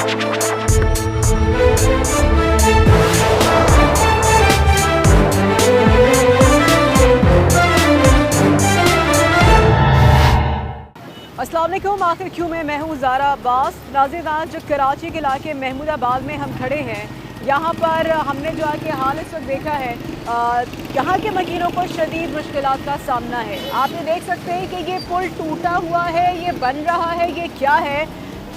अस्सलाम वालेकुम। आखिर क्यों में मैं हूँ ज़ारा अब्बास। नाज़रीन, जो कराची के इलाके महमूदाबाद में हम खड़े हैं, यहाँ पर हमने जो आके हाल इस वक्त देखा है, यहाँ के मकीनों को शदीद मुश्किलात का सामना है। आप ये देख सकते हैं कि ये पुल टूटा हुआ है, ये बन रहा है, ये क्या है,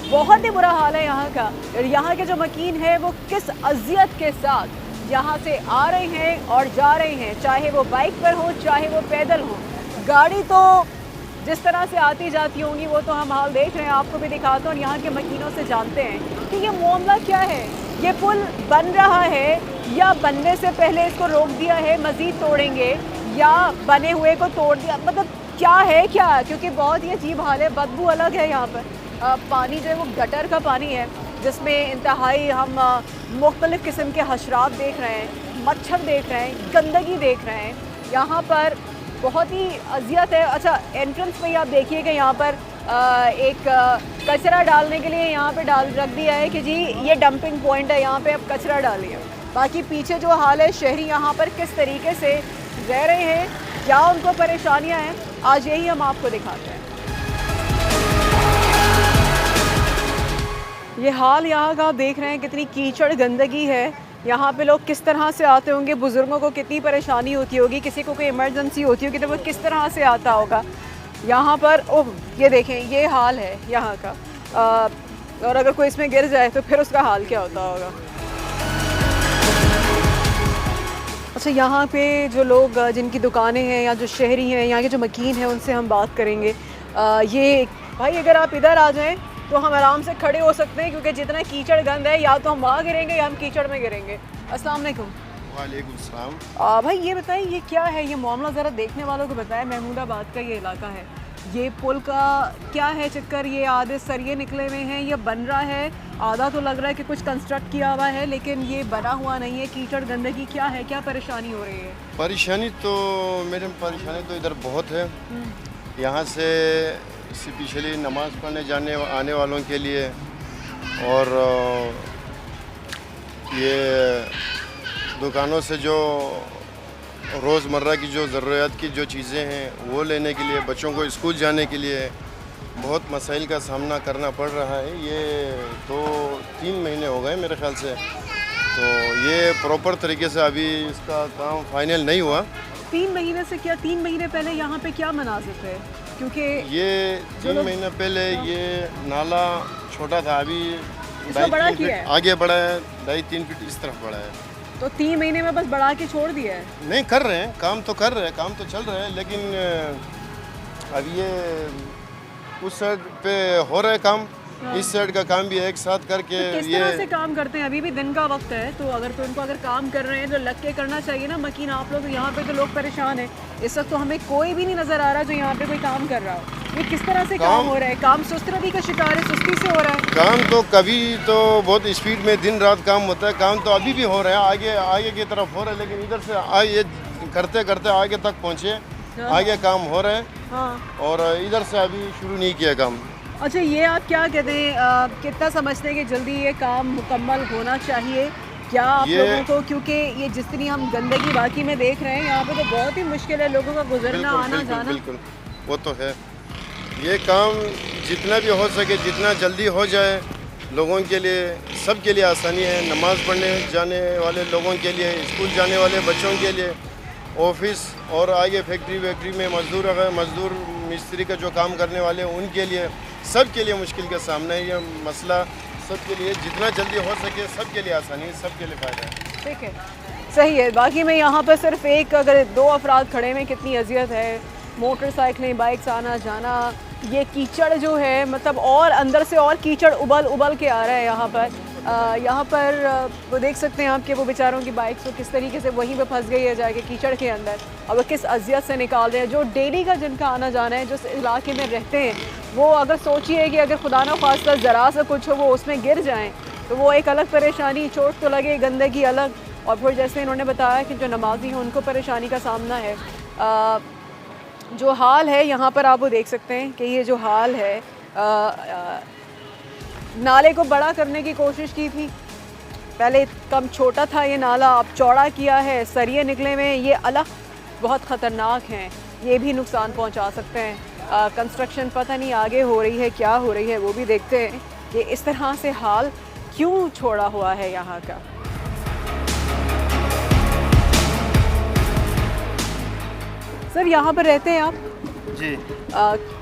बहुत ही बुरा हाल है यहाँ का। यहाँ के जो मकीन हैं वो किस अजियत के साथ यहाँ से आ रहे हैं और जा रहे हैं, चाहे वो बाइक पर हो चाहे वो पैदल हो। गाड़ी तो जिस तरह से आती जाती होंगी वो तो हम हाल देख रहे हैं, आपको भी दिखाते हैं और यहाँ के मकीनों से जानते हैं कि ये मामला क्या है। ये पुल बन रहा है या बनने से पहले इसको रोक दिया है, मज़ीद तोड़ेंगे, या बने हुए को तोड़ दिया, मतलब क्या है क्या? क्योंकि बहुत ही अजीब हाल है, बदबू अलग है यहाँ पर। पानी जो है वो गटर का पानी है, जिसमें इंतहाई हम मुख्तलिफ़ किस्म के हशरात देख रहे हैं, मच्छर देख रहे हैं, गंदगी देख रहे हैं। यहाँ पर बहुत ही अजियत है। अच्छा, एंट्रेंस पे ही आप देखिए कि यहाँ पर एक कचरा डालने के लिए यहाँ पे रख दिया है कि जी ये डंपिंग पॉइंट है, यहाँ पे आप कचरा डालिए। बाकी पीछे जो हाल है, शहरी यहाँ पर किस तरीके से रह रहे हैं, क्या उनको परेशानियाँ हैं, आज यही हम आपको दिखाते हैं। ये हाल यहाँ का आप देख रहे हैं, कितनी कीचड़ गंदगी है। यहाँ पे लोग किस तरह से आते होंगे, बुज़ुर्गों को कितनी परेशानी होती होगी, किसी को कोई इमरजेंसी होती होगी तो वो किस तरह से आता होगा यहाँ पर। ओह, ये देखें, ये हाल है यहाँ का। और अगर कोई इसमें गिर जाए तो फिर उसका हाल क्या होता होगा। अच्छा, यहाँ पे जो लोग जिनकी दुकानें हैं या जो शहरी हैं, यहाँ के जो मकीन हैं, उनसे हम बात करेंगे। ये भाई, अगर आप इधर आ जाएँ तो हम आराम से खड़े हो सकते हैं, क्योंकि जितना कीचड़ गंद है, या तो हम वहाँ गिरेंगे या हम कीचड़ में गिरेंगे। अस्सलाम वालेकुम। वालेकुम सलाम। भाई ये बताइए, ये क्या है, ये मामला ज़रा देखने वालों को बताएं। महमूदाबाद का ये इलाका है, ये पुल का क्या है चक्कर? ये आधे सरिये निकले हुए हैं, ये बन रहा है, आधा तो लग रहा है कि कुछ कंस्ट्रक्ट किया हुआ है, लेकिन ये बना हुआ नहीं है। कीचड़ गंदगी क्या है, क्या परेशानी हो रही है? परेशानी तो मैडम, परेशानी तो इधर बहुत है। यहाँ से स्पेशली नमाज़ पढ़ने जाने आने वालों के लिए, और ये दुकानों से जो रोज़मर्रा की जो ज़रूरत की जो चीज़ें हैं वो लेने के लिए, बच्चों को स्कूल जाने के लिए बहुत मसाइल का सामना करना पड़ रहा है। ये तो 3 महीने हो गए मेरे ख्याल से, तो ये प्रॉपर तरीके से अभी इसका काम फाइनल नहीं हुआ। 3 महीने से क्या? 3 महीने पहले यहाँ पे क्या मनाज़िर थे? क्योंकि ये 3 महीने पहले ये नाला छोटा था, अभी बड़ा किया है, आगे बढ़ा है, 2.5-3 फीट इस तरफ बढ़ा है। तो 3 महीने में बस बढ़ा के छोड़ दिया है? नहीं, कर रहे हैं, काम तो कर रहे हैं, काम तो चल रहा है, लेकिन अब ये उस साइड पे हो रहा है काम, इस साइड का काम भी एक साथ करके। तो किस तरह से काम करते हैं? अभी भी दिन का वक्त है, तो इनको अगर काम कर रहे हैं तो लग के करना चाहिए ना। मकीन आप लोग, यहाँ पे तो लोग परेशान हैं इस वक्त, तो हमें कोई भी नहीं नज़र आ रहा जो यहाँ पे कोई काम कर रहा हो। ये किस तरह से काम हो रहा है? काम सुस्त रवि का शिकार है, सुस्ती से हो रहा है काम। तो कभी तो बहुत स्पीड में दिन रात काम होता है, काम तो अभी भी हो रहा है, आगे की तरफ हो रहा है, लेकिन इधर से ये करते करते आगे तक पहुँचे, आगे काम हो रहा है। हाँ, और इधर से अभी शुरू नहीं किया काम। अच्छा, ये आप क्या कहते हैं, कितना समझते हैं कि जल्दी ये काम मुकम्मल होना चाहिए क्या आप लोगों को? क्योंकि ये जितनी हम गंदगी वाकई में देख रहे हैं यहाँ पे, तो बहुत ही मुश्किल है लोगों का गुजरना आना जाना। बिल्कुल, वो तो है। ये काम जितना भी हो सके, जितना जल्दी हो जाए, लोगों के लिए, सब के लिए आसानी है। नमाज़ पढ़ने जाने वाले लोगों के लिए, स्कूल जाने वाले बच्चों के लिए, ऑफिस और आगे फैक्ट्री में मज़दूर मिस्त्री का जो काम करने वाले हैं उनके लिए, सब के लिए मुश्किल का सामना है। ये मसला सबके लिए जितना जल्दी हो सके, सबके लिए आसानी है, सबके लिए फ़ायदा है। ठीक है, सही है। बाकी में यहाँ पर सिर्फ एक, अगर 2 अफराद खड़े में कितनी अजियत है, मोटरसाइकिलें, बाइक्स आना जाना, ये कीचड़ जो है, मतलब और अंदर से और कीचड़ उबल के आ रहा है यहाँ पर। यहाँ पर वो देख सकते हैं आप कि वो बेचारों की बाइक्स तो किस तरीके से वहीं पे फंस गई है जाके कीचड़ के अंदर, और वो किस अजियत से निकाल रहे हैं। जो डेली का जिनका आना जाना है, जो इलाके में रहते हैं, वो अगर सोचिए कि अगर खुदा न खास्ता ज़रा सा कुछ हो, वो उसमें गिर जाएँ तो वो एक अलग परेशानी, चोट तो लगे, गंदगी अलग। और फिर जैसे इन्होंने बताया कि जो नमाजी हैं उनको परेशानी का सामना है। जो हाल है यहाँ पर आप वो देख सकते हैं कि ये जो हाल है, नाले को बड़ा करने की कोशिश की थी, पहले कम छोटा था ये नाला, अब चौड़ा किया है, सरिये निकले हुए, ये अलग बहुत ख़तरनाक हैं, ये भी नुकसान पहुंचा सकते हैं। कंस्ट्रक्शन पता नहीं आगे हो रही है, क्या हो रही है वो भी देखते हैं कि इस तरह से हाल क्यों छोड़ा हुआ है यहाँ का। सर यहाँ पर रहते हैं आप जी।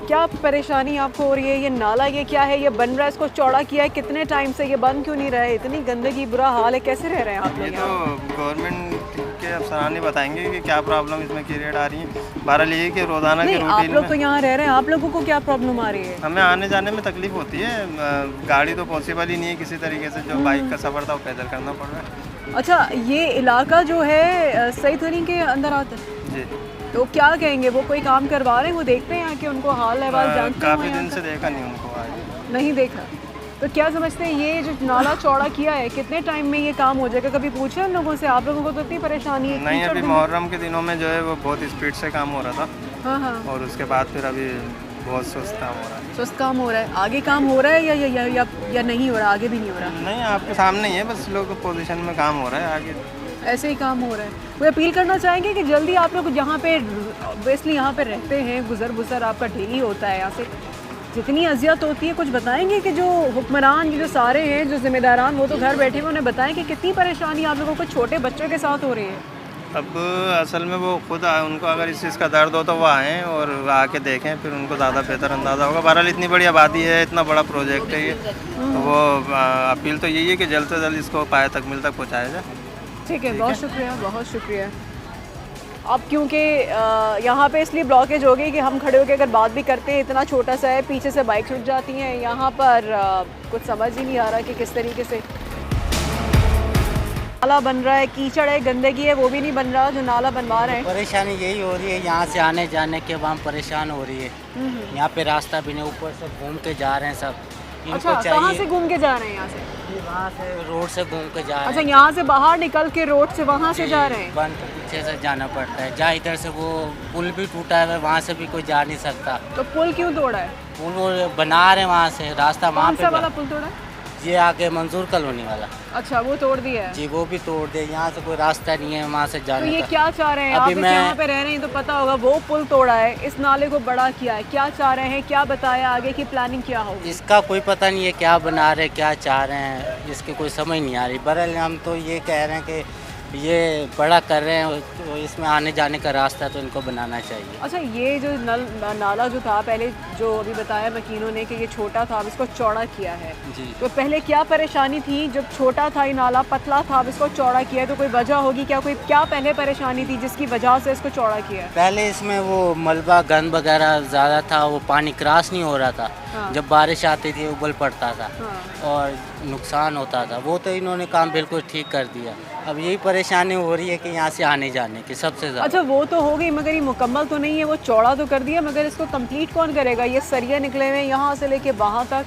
क्या परेशानी आपको हो रही है? ये नाला ये क्या है, ये बन रहा है, इसको चौड़ा किया है, कितने टाइम से, ये बंद क्यों नहीं रहा है? इतनी गंदगी, बुरा हाल है, कैसे रह रहे हैं आप ये लोग तो यहाँ? गवर्नमेंट के अफसरान ही बताएंगे कि क्या प्रॉब्लम इसमें क्रिएट आ रही है। बहरहाल ये कि रोज़ाना की नहीं, आप रूटीन लोग तो में यहाँ रह रहे हैं, आप लोगों को क्या प्रॉब्लम आ रही है? हमें आने जाने में तकलीफ होती है। गाड़ी तो पॉसिबल ही नहीं है किसी तरीके से, जो बाइक का सफ़र था वो पैदल करना पड़ रहा है। अच्छा, ये इलाका जो है सही तो नहीं के अंदर आता है? जी। तो क्या कहेंगे, वो कोई काम करवा रहे हैं, वो देखते हैं यहाँ के, उनको हाल अहवाल जानते हैं? काफ़ी दिन से देखा नहीं उनको आज। नहीं देखा। तो क्या समझते हैं ये जो नाला चौड़ा किया है, कितने टाइम में ये काम हो जाएगा? कभी पूछे हम लोगों से? आप लोगों को तो इतनी परेशानी है? नहीं, कीचड़ अभी में- मुहर्रम के दिनों में जो है वो बहुत स्पीड से काम हो रहा था, हाँ हाँ, और उसके बाद फिर अभी बहुत सुस्त काम हो रहा है। सुस्त काम हो रहा है। आगे काम हो रहा है या नहीं हो रहा? आगे भी नहीं हो रहा, नहीं, आपके सामने ही है, बस लोग पोजीशन में काम हो रहा है, आगे ऐसे ही काम हो रहा है। कोई अपील करना चाहेंगे कि जल्दी आप लोग यहाँ पे, ऑब्वियसली यहाँ पे रहते हैं, गुजर बसर आपका डेली होता है, यहाँ से जितनी अजियत होती है, कुछ बताएंगे कि जो हुक्मरान, जो सारे हैं, जो जिम्मेदारान, वो तो घर बैठे हुए, उन्हें बताएं कि कितनी परेशानी आप लोगों को छोटे बच्चों के साथ हो रही है। अब असल में वो खुद उनको अगर इस चीज़ का दर्द हो तो वो आएँ और आके देखें, फिर उनको ज़्यादा बेहतर अंदाज़ा होगा। बहरहाल इतनी बड़ी आबादी है, इतना बड़ा प्रोजेक्ट है ये, तो वो अपील तो यही है कि जल्द से जल्द इसको पाए तकमील तक पहुँचाया जाए। ठीक है, बहुत शुक्रिया, बहुत शुक्रिया। अब क्योंकि यहाँ पे इसलिए ब्लॉकेज हो गई कि हम खड़े होकर अगर बात भी करते हैं, इतना छोटा सा है, पीछे से बाइक छूट जाती हैं, यहाँ पर कुछ समझ ही नहीं आ रहा कि किस तरीके से नाला बन रहा है। कीचड़ है, गंदगी है, वो भी नहीं बन रहा जो नाला बनवा रहे हैं। परेशानी यही हो रही है, यहाँ से आने जाने के वहाँ परेशान हो रही है। यहाँ पे रास्ता भी नहीं, ऊपर से घूम के जा रहे हैं सब। अच्छा, कहाँ से घूम के जा रहे हैं? यहाँ से, वहाँ से रोड से घूम के जा रहे अच्छा, हैं। यहाँ से बाहर निकल के रोड से वहाँ से जा रहे हैं? वन के पीछे से जाना पड़ता है, जहाँ इधर से वो पुल भी टूटा है, वहाँ से भी कोई जा नहीं सकता। तो पुल क्यों तोड़ा है? पुल वो बना रहे हैं वहाँ से, रास्ता वहाँ कौन सा वाला पे पुल तोड़ा है? ये आगे मंजूर कॉलोनी वाला। अच्छा, वो तोड़ दिया है। जी, वो भी तोड़ दे, यहाँ से कोई रास्ता नहीं है वहाँ से तो जाने ये का। क्या चाह रहे हैं आप? अभी इस मैं- यहाँ पे रह रहे हैं तो पता होगा, वो पुल तोड़ा है, इस नाले को बड़ा किया है, क्या चाह रहे हैं, क्या बताया, आगे की प्लानिंग क्या होगी? इसका कोई पता नहीं है क्या बना रहे, क्या चाह रहे हैं, इसकी कोई समझ नहीं आ रही। बहरहाल हम तो ये कह रहे हैं कि ये बड़ा कर रहे हैं, तो इसमें आने जाने का रास्ता तो इनको बनाना चाहिए। अच्छा, ये जो नाला जो था पहले, जो अभी बताया मकीनों ने कि ये छोटा था, अब इसको चौड़ा किया है, जी। तो पहले क्या परेशानी थी? जब छोटा था ये नाला, पतला था, अब इसको चौड़ा किया है, तो कोई वजह होगी क्या? कोई क्या पहले परेशानी थी जिसकी वजह से इसको चौड़ा किया है? पहले इसमें वो मलबा गंद वगैरह ज़्यादा था, वो पानी क्रॉस नहीं हो रहा था। हाँ। जब बारिश आती थी उबल पड़ता था हाँ। और नुकसान होता था। वो तो इन्होंने काम बिल्कुल ठीक कर दिया। अब यही परेशानी हो रही है कि यहाँ से आने जाने की सबसे ज़्यादा। अच्छा, वो तो हो गई, मगर ये मुकम्मल तो नहीं है, वो चौड़ा तो कर दिया, मगर इसको कंप्लीट कौन करेगा? ये सरिया निकले हुए हैं यहाँ से लेके वहाँ तक,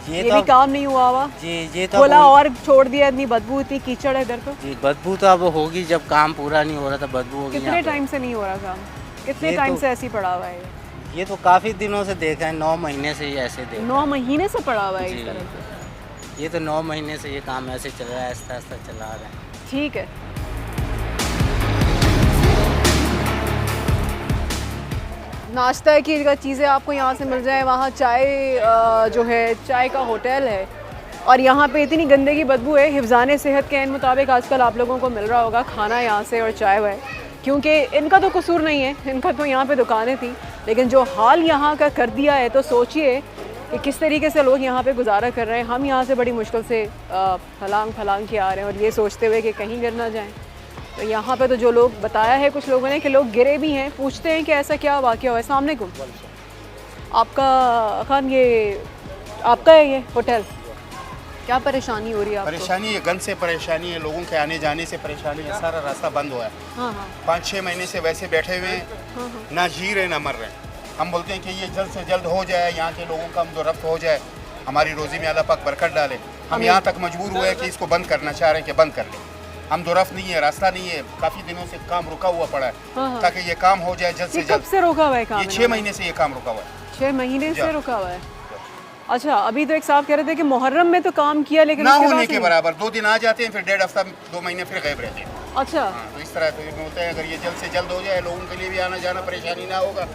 ये तो भी काम नहीं हुआ हुआ। जी, ये तो खोला अब- और छोड़ दिया, इतनी बदबू, इतनी कीचड़ है इधर तो। जी, बदबू तो अब होगी, जब काम पूरा नहीं हो रहा था बदबू होगी। कितने यहाँ पे। टाइम से नहीं हो रहा काम? कितने ये टाइम तो- से ऐसे ही पड़ा हुआ है? ये तो काफ़ी दिनों से देखा है, 9 महीने से ही ऐसे देखा 9 महीने से पड़ा हुआ है इस जी। तरह से। ये तो 9 महीने से ये काम ऐसे चल रहा है, आहिस्ता आहिस्ता चला रहे हैं। ठीक है। नाश्ता की चीज़ें आपको यहाँ से मिल जाए, वहाँ चाय जो है, चाय का होटल है, और यहाँ पे इतनी गंदगी बदबू है। हिफ्ज़ान सेहत के मुताबिक आजकल आप लोगों को मिल रहा होगा खाना यहाँ से और चाय वाय, क्योंकि इनका तो कसूर नहीं है, इनका तो यहाँ पे दुकानें थी, लेकिन जो हाल यहाँ का कर दिया है, तो सोचिए कि किस तरीके से लोग यहाँ पे गुजारा कर रहे हैं। हम यहाँ से बड़ी मुश्किल से फलांग के आ रहे हैं, और ये सोचते हुए कि कहीं गिर ना जाएं। तो यहाँ पे तो जो लोग बताया है कुछ लोगों ने कि लोग गिरे भी हैं। पूछते हैं कि ऐसा क्या वाक़या हुआ है। अस्सलाम वालेकुम, आपका खान, ये आपका है ये होटल? क्या परेशानी हो रही है आपको? परेशानी है, गंद से परेशानी है, लोगों के आने जाने से परेशानी है, सारा रास्ता बंद हुआ है। हाँ हाँ 5-6 महीने से वैसे बैठे हुए हैं, हाँ हाँ। ना जी रहे ना मर रहे हैं। हम बोलते हैं कि ये जल्द से जल्द हो जाए, यहाँ के लोगों का जो रफ्त हो जाए, हमारी रोज़ी में अल्लाह पाक बरकत डाले। हम यहाँ तक मजबूर हुए हैं कि इसको बंद करना चाह रहे हैं कि बंद कर लें। हम दो रफ्त नहीं है, रास्ता नहीं है, काफ़ी दिनों से काम रुका हुआ पड़ा है, हाँ, हाँ। ताकि ये काम हो जाए जल्द ये से कब जल्द। से रोका हुआ है काम? ये 6 महीने से ये काम रुका हुआ है। 6 महीने से जा। रुका हुआ है। अच्छा, अभी तो एक साहब कह रहे थे कि मुहर्रम में तो काम किया लेकिन ना उसके बाद होने से के नहीं। बराबर 2 दिन आ जाते हैं, फिर 1.5 हफ्ता 2 महीने फिर गायब रहते हैं। अच्छा, हाँ, तो इस तरह तो ये होता है। अगर ये जल्द से जल्द हो जाए, लोगों के लिए भी आना जाना परेशानी ना होगा,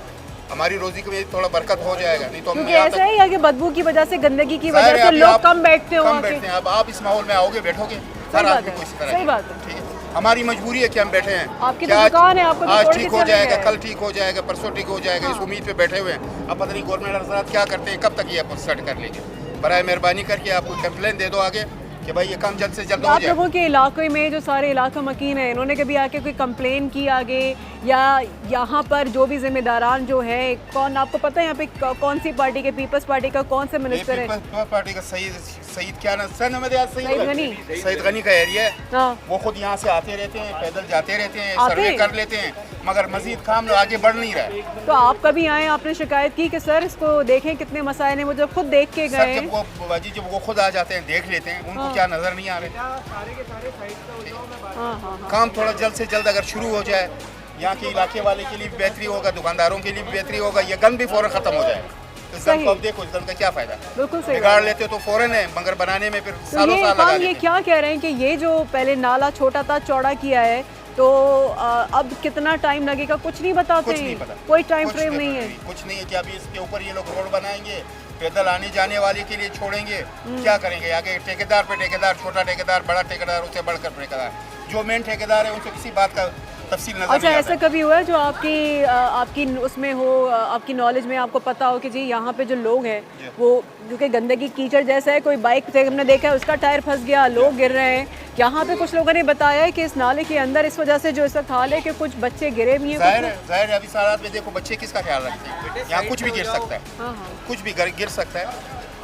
हमारी रोजी को भी थोड़ा बरकत हो जाएगा। नहीं तो हम क्योंकि यहाँ ऐसा है यहाँ की बदबू की वजह से, गंदगी की ज़ाहिर वजह है से अभी लोग आप कम बैठते हो कम वहाँ के। बैठते हैं। अब आप इस माहौल में आओगे, बैठोगे, हर बात आदमी है, को इसी तरह सही है। बात है। ठीक है, हमारी मजबूरी है कि हम बैठे हैं। आपकी तो क्या आज- दुकान है, आपको तो आज छोड़ ठीक के हो चले जाएगा, गए। कल ठीक हो जाएगा, परसों ठीक हो जाएगा, इस उम्मीद पे बैठे हुए हैं। अब पता नहीं गवर्नमेंट हजरात क्या करते हैं, कब तक ये सेट कर लेंगे। बराए मेहरबानी करके आप कोई कंप्लेन दे दो आगे कि भाई ये काम जल्द से जल्द हो आप जाए। लोगों के इलाके में जो सारे इलाका मकीन है, इन्होंने कभी आके कोई कंप्लेन की आगे, या यहाँ पर जो भी जिम्मेदारान जो है, कौन आपको पता है यहाँ पे कौन सी पार्टी के, पीपल्स पार्टी का कौन सा मिनिस्टर है? पीपल्स पार्टी का सईद क्या ना सईद गनी। सईद गनी का एरिया है। हाँ, वो खुद यहाँ से आते रहते हैं, पैदल जाते रहते हैं, आते सर्वे हैं? कर लेते हैं, मगर मजीद काम आगे बढ़ नहीं रहा है। तो आप कभी आए, आपने शिकायत की कि सर इसको देखें कितने मसाइल हैं? वो जब खुद देख के सर गए, जब वो बाजी जब वो खुद आ जाते हैं, देख लेते हैं, उनको हाँ। क्या नजर नहीं आ रहे। हाँ हाँ हाँ, काम थोड़ा जल्द से जल्द अगर शुरू हो जाए, यहाँ के इलाके वाले के लिए भी बेहतरी होगा, दुकानदारों के लिए भी बेहतरी होगा, ये गन भी फौरन खत्म हो जाएगा। इस गन सही। को अब देखो, इस गन का क्या फायदा। बिल्कुल सही बिगाड़ बात है। लेते तो फौरन है, मगर बनाने में फिर तो सालों ये साल लगा हम ये देते हैं। क्या कह रहे हैं कि ये जो पहले नाला छोटा था, चौड़ा किया है, तो अब कितना टाइम लगेगा कुछ नहीं बताते कुछ नहीं हैं, पता, कोई टाइम कुछ फ्रेम नहीं है। कुछ नहीं है कि अभी इसके ऊपर ये लोग रोड बनाएंगे, पैदल आने जाने वाले के लिए छोड़ेंगे, क्या करेंगे आगे? ठेकेदार पे ठेकेदार, छोटा ठेकेदार, बड़ा ठेकेदार, उससे बढ़कर ठेकेदार, जो मेन ठेकेदार है उनसे किसी बात का तफसील नजर अच्छा, नहीं ऐसा आता। कभी हुआ है जो आपकी उसमें हो, आपकी नॉलेज में आपको पता हो कि जी यहाँ पे जो लोग हैं जी। वो क्योंकि गंदगी कीचड़ जैसा है, कोई बाइक से हमने देखा है उसका टायर फंस गया, लोग गिर रहे हैं। यहाँ पे कुछ लोगों ने बताया है कि इस नाले के अंदर इस वजह से जो इस वक्त हाल है कि कुछ बच्चे गिरे भी हैं। जाहिर है अभी सारा में देखो बच्चे किसका ख्याल रखते हैं, यहाँ कुछ भी गिर सकता है, हाँ हाँ, कुछ भी गिर सकता है।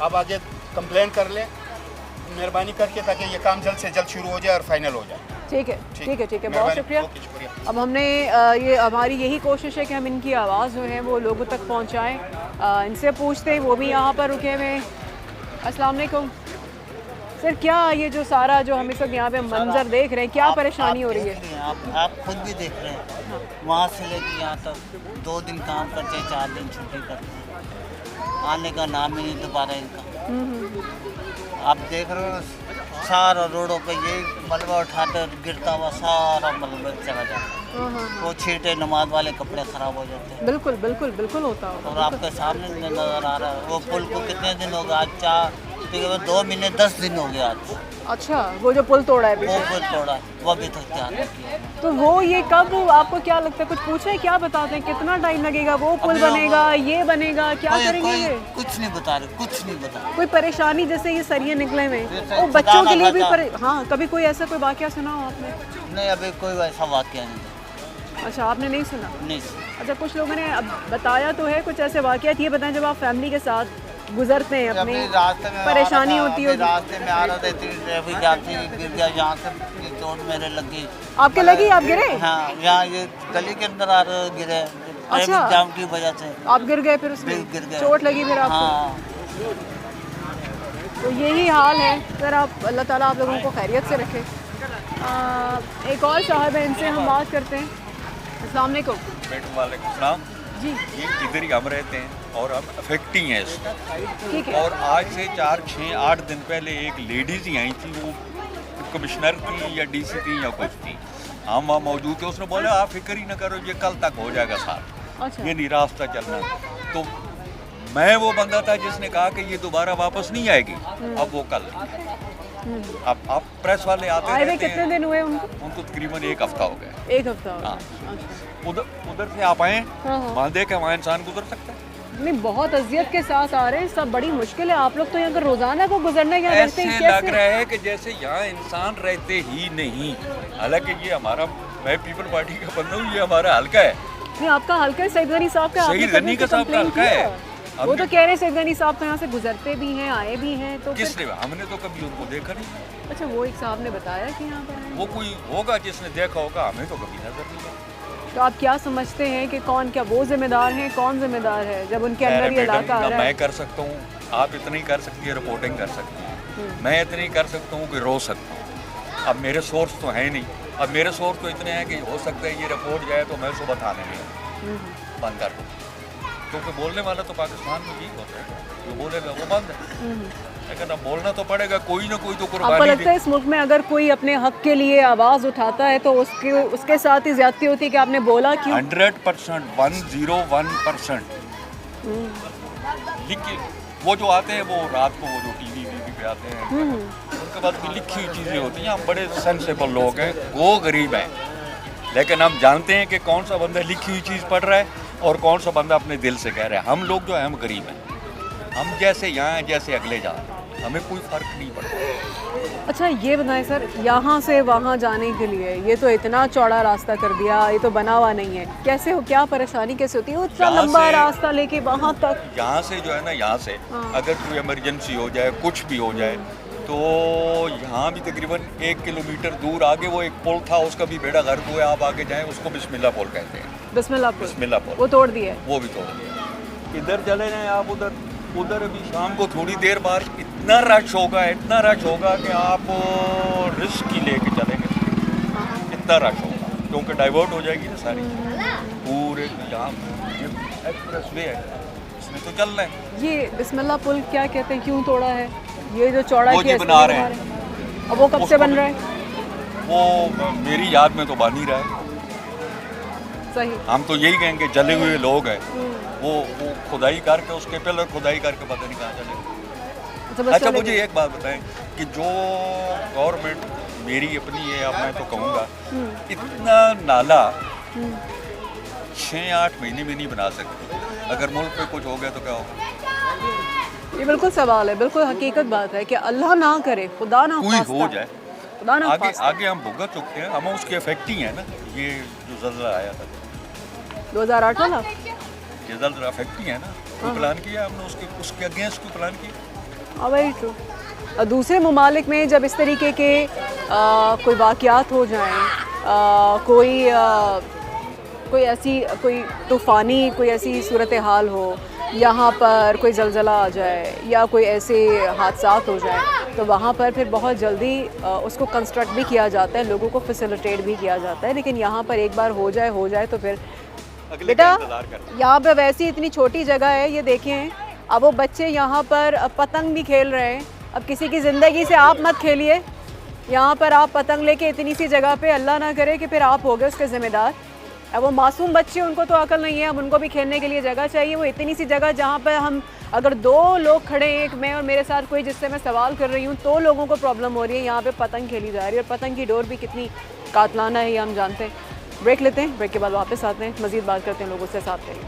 अब आगे कंप्लेन कर लें मेहरबानी करके, ताकि ये काम जल्द से जल्द शुरू हो जाए और फाइनल हो जाए। ठीक है ठीक है ठीक है, बहुत मेहरबानी। शुक्रिया। ओके, शुक्रिया। अब हमने ये हमारी यही कोशिश है कि हम इनकी आवाज़ जो है वो लोगों तक पहुंचाएं। इनसे पूछते हैं, वो भी यहाँ पर रुके हुए हैं। अस्सलाम वालेकुम सर, क्या ये जो सारा जो हम इस वक्त यहाँ पे मंजर देख रहे हैं, क्या परेशानी हो रही है? आप खुद भी देख रहे हैं, वहाँ से लेके यहाँ तक 2 दिन काम करते हैं, 4 दिन छुट्टी करते हैं, आने का नाम ही नहीं दोबारा इनका। आप देख रहे हो सारा रोडों पे ये मलबा उठाते गिरता हुआ सारा मलबा चला जाता है। हाँ हाँ, वो छींटे नमाज वाले कपड़े खराब हो जाते हैं। बिल्कुल बिल्कुल बिल्कुल होता होगा। और आपके सामने नज़र आ रहा है वो पुल को कितने दिन हो गए, आज 2 महीने 10 दिन हो गए आज अच्छा, वो जो पुल तोड़ा है वो पीछे, पुल तोड़ा है, वो अभी तक तैयार नहीं किया। तो वो ये कब, आपको क्या लगता है, कुछ पूछे हैं, क्या बताते हैं कितना टाइम लगेगा, वो पुल अभी बनेगा, ये बनेगा, क्या करेंगे कोई ये? कुछ नहीं बता रहे, कुछ नहीं बता रहे। कोई परेशानी जैसे ये सरिये निकले हुए जैसे वो बच्चों के लिए भी खुदा ना हाँ, कभी कोई ऐसा कोई वाकया सुना हो आपने? नहीं अभी कोई वैसा वाक्य नहीं अच्छा, आपने नहीं सुना? नहीं। अच्छा, कुछ लोगों ने अब बताया तो है कुछ ऐसे वाकयात, ये बताएं जब आप फैमिली के साथ गुजरते हैं, अपनी रास्ते में परेशानी होती है, होगी। रास्ते में आ रहा था, इतनी ट्रैफिक जाम थी, गिर गया, यहाँ से चोट मेरे लगी। आपके लगी, आप गिरे? हाँ, यहाँ ये गली के अंदर आ रहे गिरे, ट्रैफिक जाम की वजह से आप गिर गए, फिर उसमें गिर गए। चोट लगी फिर आपको? हाँ, तो यही हाल है सर। आप अल्लाह ताला आप लोगों को खैरियत से रखे। एक और साहब है, इनसे हम बात करते हैं। अस्सलाम वालेकुम। वालेकुम सलाम। जी, ये इधर ही हम रहते हैं और हम अफेक्टिंग हैं इसका। ठीक है। और आज से 4, 6, 8 दिन पहले एक लेडीज़ ही आई थी, वो कमिश्नर थी या डीसी थी या कुछ थी, हम वहाँ मौजूद थे। उसने बोला आप फिक्र ही ना करो, ये कल तक हो जाएगा साहब, अच्छा, ये नहीं रास्ता चलना। तो मैं वो बंदा था जिसने कहा कि ये दोबारा वापस नहीं आएगी, अब वो कल अब प्रेस वाले आते आए हुए रहते कितने हैं, दिन हुए उनको? उनको तकरीबन 1 हफ्ता हो गया। 1 हफ्ता हो गया। हाँ। अच्छा। उधर से आप आए, हाँ, हाँ। वहाँ देखे वहाँ इंसान गुजर सकता है। नहीं, बहुत अजियत के साथ आ रहे हैं सब, बड़ी मुश्किल है। आप लोग तो यहाँ पर रोजाना को गुजरना यहाँ रहते ऐसे हैं, लग कैसे? रहा है कि जैसे यहाँ इंसान रहते ही नहीं। हालांकि ये हमारा, मैं पीपल पार्टी का बंदा हूँ, ये हमारा हल्का है। नहीं, आपका हल्का है, सईद गनी साहब का। आपने सईद कभी गनी तो का साहब का complain हल्का किया? है। वो तो कह रहे हैं सईद गनी साहब तो यहाँ से गुजरते भी हैं, आए भी हैं, तो फिर- किसने, हमने तो कभी उनको देखा नहीं। अच्छा, वो एक साहब ने बताया कि यहाँ पर आए। वो कोई होगा जिसने देखा होगा, हमें तो कभी नजर नहीं आया। तो आप क्या समझते हैं कि कौन, क्या वो जिम्मेदार हैं, कौन जिम्मेदार है जब उनके अंदर ये मैडम, इलाका आ ना रहा है? मैं कर सकता हूँ, आप इतनी कर सकती है, रिपोर्टिंग कर सकती हैं, मैं इतनी कर सकता हूँ कि रो सकता हूँ। अब मेरे सोर्स तो हैं नहीं, अब मेरे सोर्स तो इतने हैं कि हो सकता है ये रिपोर्ट जाए तो मैं सुबह थाने में बंद कर दूँ। क्योंकि बोलने वाला तो पाकिस्तान में यही होता है, जो बोलेगा वो बंद है। लेकिन अब बोलना तो पड़ेगा, कोई ना कोई तो आपको कुर्बानी लगता है इस मुल्क में अगर कोई अपने हक के लिए आवाज़ उठाता है तो उसके साथ ही ज्यादती होती है कि आपने बोला क्यों? 100%, 101%। लिखी वो जो आते हैं वो रात को वो जो टीवी पे आते हैं उनके पास भी लिखी हुई चीज़ें होती हैं। हम बड़े सेंसेबल लोग हैं, वो गरीब हैं, लेकिन हम जानते हैं कि कौन सा बंदा लिखी हुई चीज़ पढ़ रहा है और कौन सा बंदा अपने दिल से कह रहा है। हम लोग जो है हम गरीब हैं, हम जैसे यहाँ हैं जैसे अगले जा रहे हैं, हमें कोई फ़र्क नहीं पड़ता। अच्छा ये बताएं सर, यहाँ से वहाँ जाने के लिए ये तो इतना चौड़ा रास्ता कर दिया, ये तो बना हुआ नहीं है, कैसे हो, क्या परेशानी कैसे होती है इतना लंबा रास्ता लेके वहाँ तक? यहाँ से जो है ना, यहाँ से अगर कोई इमरजेंसी हो जाए, कुछ भी हो जाए, तो यहाँ भी तकरीबन 1 किलोमीटर दूर आगे वो एक पुल था, उसका भी बेड़ा गर्क हुआ। आप आगे जाएं उसको बिस्मिल्लाह पुल कहते हैं। बिस्मिल्लाह पुल? बिस्मिल्लाह पुल वो तोड़ दिया है? वो भी तोड़ दिया। इधर चले जाएं आप, उधर अभी शाम को थोड़ी देर बाद इतना रश होगा कि आप रिस्क ही लेके चलेंगे, इतना रश होगा, क्योंकि डाइवर्ट हो जाएगी ना सारी पूरे। यहाँ एक्सप्रेस वे है, इसमें तो चल रहा है। ये बिस्मिल्लाह पुल क्या कहते हैं, क्यों तोड़ा है? ये जो चौड़ा वो किया जी बना रहे हैं। अब वो कब से बन रहा है? वो मेरी याद में तो बन ही रहा है। सही। हम तो यही कहेंगे, जले हुए लोग हैं, वो खुदाई करके उसके पिलर खुदाई करके पता नहीं कहाँ चले। अच्छा मुझे एक बात बताएं कि जो गवर्नमेंट मेरी अपनी है, अब मैं तो कहूँगा इतना नाला 6-8 महीने में नहीं बना सकती। अगर मुल्क पे कुछ हो गया तो क्या होगा? ये बिल्कुल सवाल है, बिल्कुल हकीकत बात है कि अल्लाह ना करे, खुदा ना कोई खास्ता, हो जाए, खुदा ना आगे खास्ता। आगे हम भुगत चुके हैं, हम उसके इफेक्ट ही हैं ना। ये जो जल्जला आया था 2008 वाला, ये जल्जला इफेक्ट ही है ना। कोई प्लान किया हमने उसके अगेंस्ट कोई प्लान किया? Very true. दूसरे ममालिक में जब इस तरीके के कोई वाक़यात हो जाएं, कोई ऐसी कोई तूफ़ानी कोई ऐसी सूरत हाल हो, यहाँ पर कोई ज़लज़ला आ जाए या कोई ऐसे हादसात हो जाए, तो वहाँ पर फिर बहुत जल्दी उसको कंस्ट्रक्ट भी किया जाता है, लोगों को फैसिलिटेट भी किया जाता है। लेकिन यहाँ पर एक बार हो जाए तो फिर बेटा यहाँ पे वैसी इतनी छोटी जगह है, ये देखें, अब वो बच्चे यहाँ पर पतंग भी खेल रहे हैं। अब किसी की ज़िंदगी से आप मत खेलिए, यहाँ पर आप पतंग लेके इतनी सी जगह पे, अल्लाह ना करे कि फिर आप हो गए उसके ज़िम्मेदार। अब वो मासूम बच्चे, उनको तो अकल नहीं है, अब उनको भी खेलने के लिए जगह चाहिए। वो इतनी सी जगह जहाँ पर हम अगर 2 लोग खड़े हैं, एक मैं और मेरे साथ कोई जिससे मैं सवाल कर रही हूँ, तो लोगों को प्रॉब्लम हो रही है। यहाँ पे पतंग खेली जा रही है और पतंग की डोर भी कितनी कातलाना है ये हम जानते हैं। ब्रेक लेते हैं, ब्रेक के बाद वापस आते हैं, मज़ीद बात करते हैं लोगों से। साथ रहिए।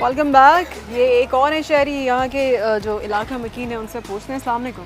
Welcome back. ये एक और है शहरी यहाँ के जो इलाका मकीन है, उनसे पूछते हैं। अस्सलाम वालेकुम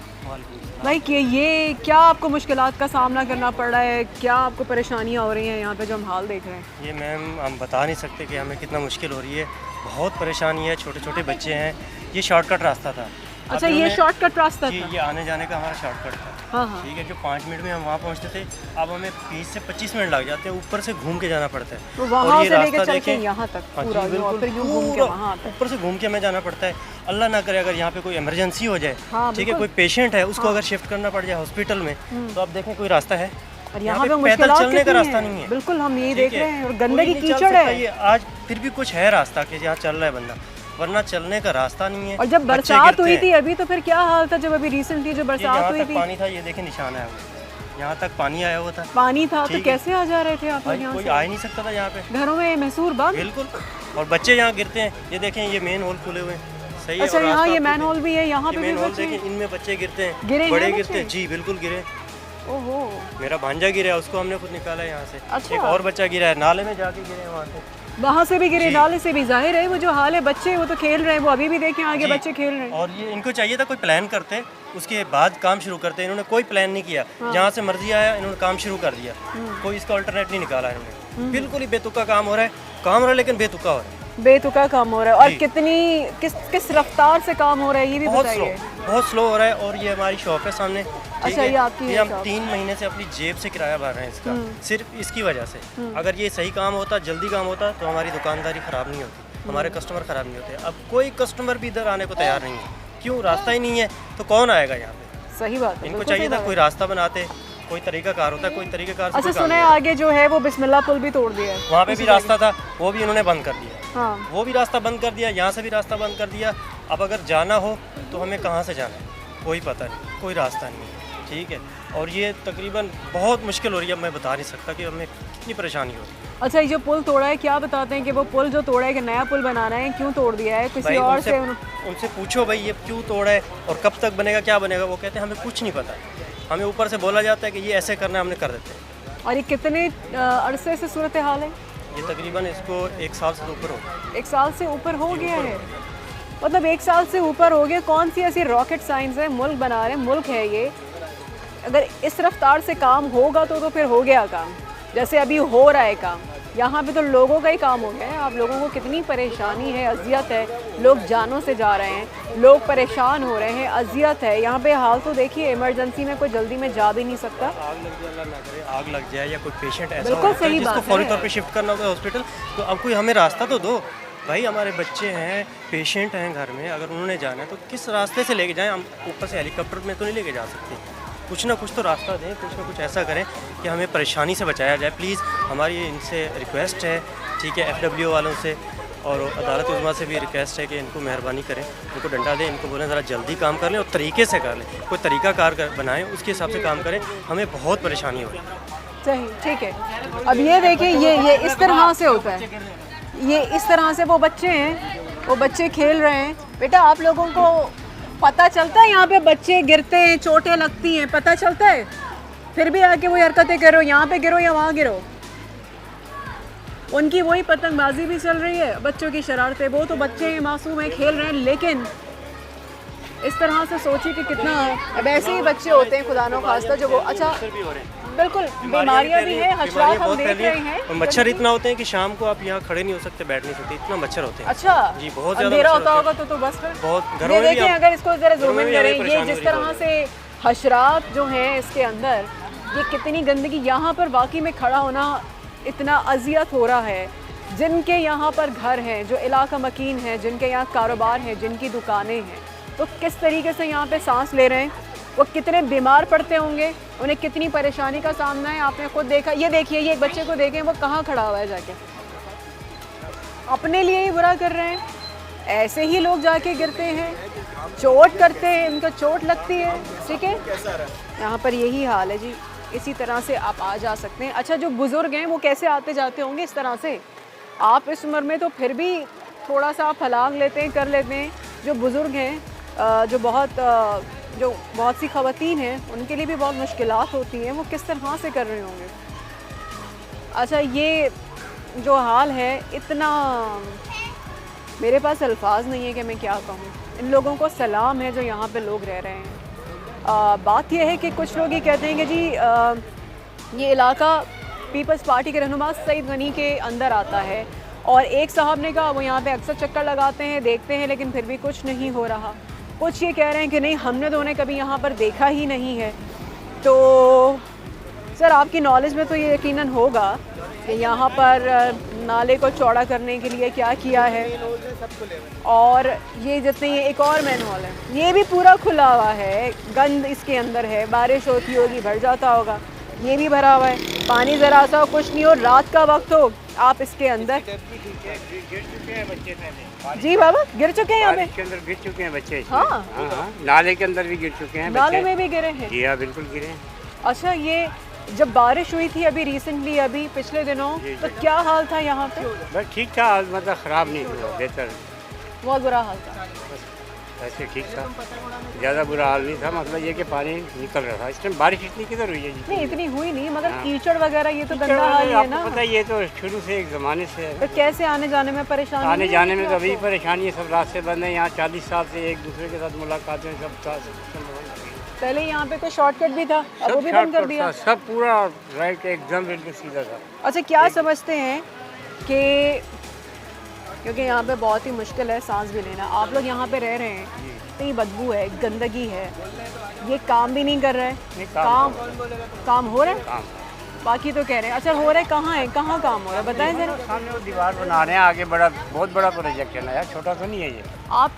भाई, कि ये क्या आपको मुश्किलात का सामना करना पड़ रहा है, क्या आपको परेशानियाँ हो रही हैं यहाँ पे जो हम हाल देख रहे हैं? ये मैम हम बता नहीं सकते कि हमें कितना मुश्किल हो रही है, बहुत परेशानी है, छोटे छोटे बच्चे हैं। ये शॉर्टकट रास्ता था। अच्छा, ये शॉर्टकट रास्ता जी, था? ये आने जाने का हमारा शॉर्टकट था। हाँ हाँ, ठीक है, जो 5 मिनट में हम वहाँ पहुँचते थे, अब हमें 20 से 25 मिनट लग जाते हैं, ऊपर से घूम के जाना पड़ता है। तो वहाँ ये से लेके रास्ता चल के देखें, यहाँ तक हाँ जी, पूरा, बिल्कुल, फिर यूँ घूम के वहाँ आता है। ऊपर से घूम के हमें जाना पड़ता है। अल्लाह ना करे अगर यहाँ पे कोई इमरजेंसी हो जाए, हाँ, ठीक है, कोई पेशेंट है, उसको अगर शिफ्ट करना पड़ जाए हॉस्पिटल में, तो आप देखें कोई रास्ता है? और यहाँ पे पैदल मुश्किलात चलने का कितनी रास्ता हैं? नहीं है। बिल्कुल, हम यही ठीक देख है, रहे हैं। और कोई गंदगी नहीं चल कीचड़ सकता है। ये आज फिर भी कुछ है रास्ता कि जहाँ चल रहा है बंदा, वरना चलने का रास्ता नहीं है। और जब बच्चे बरसात गिरते हुई हैं। थी अभी, तो फिर क्या हाल था जब अभी रिसेंटली जो ये बरसात यहाँ हुई तक थी? पानी था, ये देखे निशान है, यहाँ तक पानी आया हुआ था। पानी था तो ठीक है। कैसे आ जा रहे थे आप लोग भाई यहाँ कोई से? आ ही नहीं सकता था यहाँ पे, घरों में महसूर बंद? बिल्कुल। और बच्चे यहाँ गिरते हैं, ये देखें, ये मेन होल खुले हुए हैं। सही है। अच्छा, और यहाँ रास्ता ये आप मैन देखें, होल भी है, यहाँ ये पे भी मेन होल बच्चे देखें, इनमें बच्चे गिरते हैं, गिरे हैं बड़े बच्चे? गिरते हैं जी, बिल्कुल गिरे। ओहो, मेरा भांजा गिरा है, उसको हमने खुद निकाला है यहाँ से। अच्छा। एक और बच्चा गिरा है, नाले में जाके गिरे हैं वहाँ से। वहाँ से भी गिरे, जी। नाले से भी। जाहिर है वो जो हाल है, बच्चे वो तो खेल रहे हैं, वो अभी भी देखें आगे जी। बच्चे खेल रहे हैं। और ये इनको चाहिए था कोई प्लान करते, उसके बाद काम शुरू करते। इन्होंने कोई प्लान नहीं किया, जहाँ से मर्जी आया इन्होंने काम शुरू कर दिया। कोई इसका अल्टरनेट नहीं निकाला इन्होंने। बिल्कुल ही बेतुका काम हो रहा है, काम हो रहा है लेकिन बेतुका हो रहा है। बेतुका काम हो रहा है। और जी। किस रफ्तार से काम हो रहा है ये भी बताइए। बहुत स्लो हो रहा है। और ये हमारी शॉप है सामने, ठीक अच्छा, है? ये आपकी है हम शॉप। 3 महीने से अपनी जेब से किराया भर रहे हैं इसका, सिर्फ इसकी वजह से। अगर ये सही काम होता, जल्दी काम होता, तो हमारी दुकानदारी ख़राब नहीं होती, हमारे कस्टमर ख़राब नहीं होते। अब कोई कस्टमर भी इधर आने को तैयार नहीं है। क्यों? रास्ता ही नहीं है, तो कौन आएगा यहाँ पे? सही बात है, इनको बिल्कुल चाहिए सही था बात कोई रास्ता बनाते, कोई तरीका कार होता है, कोई तरीका कार से अच्छा, कोई काम सुना है नहीं होता। आगे जो है वो बिस्मिल्लाह पुल भी तोड़ दिया है। वहाँ पे भी रास्ता था, वो भी इन्होंने बंद कर दिया। हाँ, वो भी रास्ता बंद कर दिया, यहाँ से भी रास्ता बंद कर दिया। अब अगर जाना हो तो हमें कहाँ से जाना है, कोई पता नहीं, कोई रास्ता नहीं है, ठीक है? और ये तकरीबन बहुत मुश्किल हो रही है। अब मैं बता नहीं सकता कि हमें कितनी परेशानी हो रही है। अच्छा, ये जो पुल तोड़ा है, क्या बताते हैं कि वो पुल जो तोड़ा है कि नया पुल बनाना है, क्यों तोड़ दिया है? किसी भाई और उनसे, से उनसे पूछो भाई ये क्यों तोड़ा है और कब तक बनेगा, क्या बनेगा। वो कहते हैं हमें कुछ नहीं पता, हमें ऊपर से बोला जाता है कि ये ऐसे करना है, हमने कर देते हैं। और ये कितने अरसे से सूरत हाल है? ये तकरीबन इसको 1 साल से ऊपर हो गया। 1 साल से ऊपर हो गया है। मतलब 1 साल से ऊपर हो गया। कौन सी ऐसी रॉकेट साइंस है? मुल्क बना रहे हैं, मुल्क है ये। अगर इस रफ्तार से काम होगा तो फिर हो गया काम, जैसे अभी हो रहा है काम। यहाँ पे तो लोगों का ही काम हो गया है। आप लोगों को कितनी परेशानी है, अजियत है, लोग जानों से जा रहे हैं, लोग परेशान हो रहे हैं, अजियत है। यहाँ पे हाल तो देखिए, इमरजेंसी में कोई जल्दी में जा भी नहीं सकता। आग लग जाए, अल्लाह ना करे, आग लग जाए या कोई पेशेंट ऐसा बिल्कुल होता है सही जिसको बात फौरी है। तौर पे शिफ्ट करना होगा हॉस्पिटल, तो अब कोई हमें रास्ता तो दो भाई। हमारे बच्चे हैं, पेशेंट हैं घर में, अगर उन्होंने जाना है तो किस रास्ते से लेके जाएं? हम ऊपर से हेलीकॉप्टर में तो नहीं लेके जा सकते। कुछ ना कुछ तो रास्ता दें, कुछ ना कुछ ऐसा करें कि हमें परेशानी से बचाया जाए। प्लीज़ हमारी इनसे रिक्वेस्ट है, ठीक है, FWO वालों से और अदालत उज़्मा से भी रिक्वेस्ट है कि इनको मेहरबानी करें, इनको डंडा दें, इनको बोलें ज़रा जल्दी काम कर लें और तरीके से कर लें, कोई तरीका कार बनाएं, उसके हिसाब से काम करें। हमें बहुत परेशानी हो रही है। सही, ठीक है। अब ये देखिए, ये इस तरह से होता है, ये इस तरह से वो बच्चे हैं, वो बच्चे खेल रहे हैं। बेटा, आप लोगों को पता चलता है यहाँ पे बच्चे गिरते हैं, चोटें लगती हैं, पता चलता है? फिर भी आके वही हरकतें करो, यहाँ पे गिरो या वहाँ गिरो। उनकी वही पतंगबाजी भी चल रही है, बच्चों की शरारतें। वो तो बच्चे हैं, मासूम हैं, खेल रहे हैं, लेकिन इस तरह से सोचिए कि कितना। अब ऐसे ही बच्चे होते हैं, खुदा न खास्ता, जो वो अच्छा बिल्कुल बीमारियाँ भी हैं, हशरात हम देख रहे हैं। और मच्छर इतना होते हैं कि शाम को आप यहाँ खड़े नहीं हो सकते, बैठ नहीं सकते, इतना मच्छर होते हैं। अच्छा जी, बहुत ज़्यादा अंधेरा मच्छर होता होते होगा तो बस फिर बहुत घरों ये में भी देखें, आप- अगर इसको जरा घरों जूम में इन भी हमें करें, ये परेशानी जिस हो रही तरह है। से हशरात जो हैं इसके अंदर, ये कितनी गंदगी, यहाँ पर वाकई में खड़ा होना इतना अजियत हो रहा है। जिनके यहाँ पर घर हैं, जो इलाका मकीन है, जिनके यहाँ कारोबार है, जिनकी दुकानें हैं, तो किस तरीके से यहाँ पे सांस ले रहे हैं, वो कितने बीमार पड़ते होंगे, उन्हें कितनी परेशानी का सामना है। आपने खुद देखा, ये देखिए, ये एक बच्चे को देखें, वो कहाँ खड़ा हुआ है जाके, अपने लिए ही बुरा कर रहे हैं। ऐसे ही लोग जाके गिरते हैं, चोट करते हैं, इनको चोट लगती है, ठीक है। यहाँ पर यही हाल है जी, इसी तरह से आप आ जा सकते हैं। अच्छा, जो बुज़ुर्ग हैं वो कैसे आते जाते होंगे इस तरह से? आप इस उम्र में तो फिर भी थोड़ा सा आप हलाक लेते हैं, कर लेते हैं। जो बुज़ुर्ग हैं, जो बहुत सी ख़वातीन हैं, उनके लिए भी बहुत मुश्किलात होती हैं, वो किस तरह से कर रहे होंगे। अच्छा, ये जो हाल है, इतना मेरे पास अल्फाज नहीं है कि मैं क्या कहूँ। इन लोगों को सलाम है जो यहाँ पे लोग रह रहे हैं। बात यह है कि कुछ लोग ये कहते हैं कि जी ये इलाका पीपल्स पार्टी के रहनुमा सईद गनी के अंदर आता है, और एक साहब ने कहा वो यहाँ पे अक्सर चक्कर लगाते हैं, देखते हैं, लेकिन फिर भी कुछ नहीं हो रहा। कुछ ये कह रहे हैं कि नहीं, हमने तो उन्हें कभी यहाँ पर देखा ही नहीं है। तो सर, आपकी नॉलेज में तो ये यकीनन होगा कि यहाँ पर नाले को चौड़ा करने के लिए क्या किया है, और ये जितने, ये एक और मैन हॉल है, ये भी पूरा खुला हुआ है, गंद इसके अंदर है, बारिश होती होगी, भर जाता होगा, ये भी भरा हुआ है, पानी ज़रा सा हो, कुछ नहीं हो, रात का वक्त हो, आप इसके अंदर। जी बाबा, गिर चुके हैं यहाँ पे? के अंदर गिर चुके हैं बच्चे। हाँ, हाँ, नाले के अंदर भी गिर चुके हैं नाले बच्चे। में भी गिरे हैं? जी हाँ, बिल्कुल गिरे हैं। अच्छा, ये जब बारिश हुई थी अभी रिसेंटली, अभी पिछले दिनों, तो क्या हाल था यहाँ पे? बस ठीक था, मतलब ख़राब नहीं हुआ, बेहतर, बहुत बुरा हाल था। ऐसे ठीक था, ज़्यादा बुरा हाल नहीं था। मतलब ये कि पानी निकल रहा था। इस टाइम बारिश इतनी किधर हुई है जी? नहीं, इतनी हुई नहीं, मगर हाँ। कीचड़ वगैरह ये तो गंदा हाल ही है ना। आपको पता है, ये तो शुरू से एक ज़माने से है। तो कैसे आने जाने में परेशानी? आने जाने में तो अभी परेशानी है, सब रास्ते बंद हैं। यहाँ 40 साल से एक दूसरे के साथ मुलाकातें सब पहले यहाँ पे कोई शॉर्टकट भी था, अब वो भी बंद कर दिया। सब पूरा राइट एकदम बिल्कुल सीधा था। अच्छा, क्या समझते हैं कि क्योंकि यहाँ पे बहुत ही मुश्किल है सांस भी लेना। आप लोग यहाँ पे रह रहे हैं, इतनी बदबू है, गंदगी है, ये काम भी नहीं कर रहा है। काम हो रहा है, बाकी तो कह रहे हैं। अच्छा हो रहा है, कहाँ है, कहाँ काम हो रहा है बताएं जरा। सामने वो दीवार बना रहे हैं आगे, बड़ा बहुत बड़ा प्रोजेक्ट है ना यार, छोटा तो नहीं है ये। आप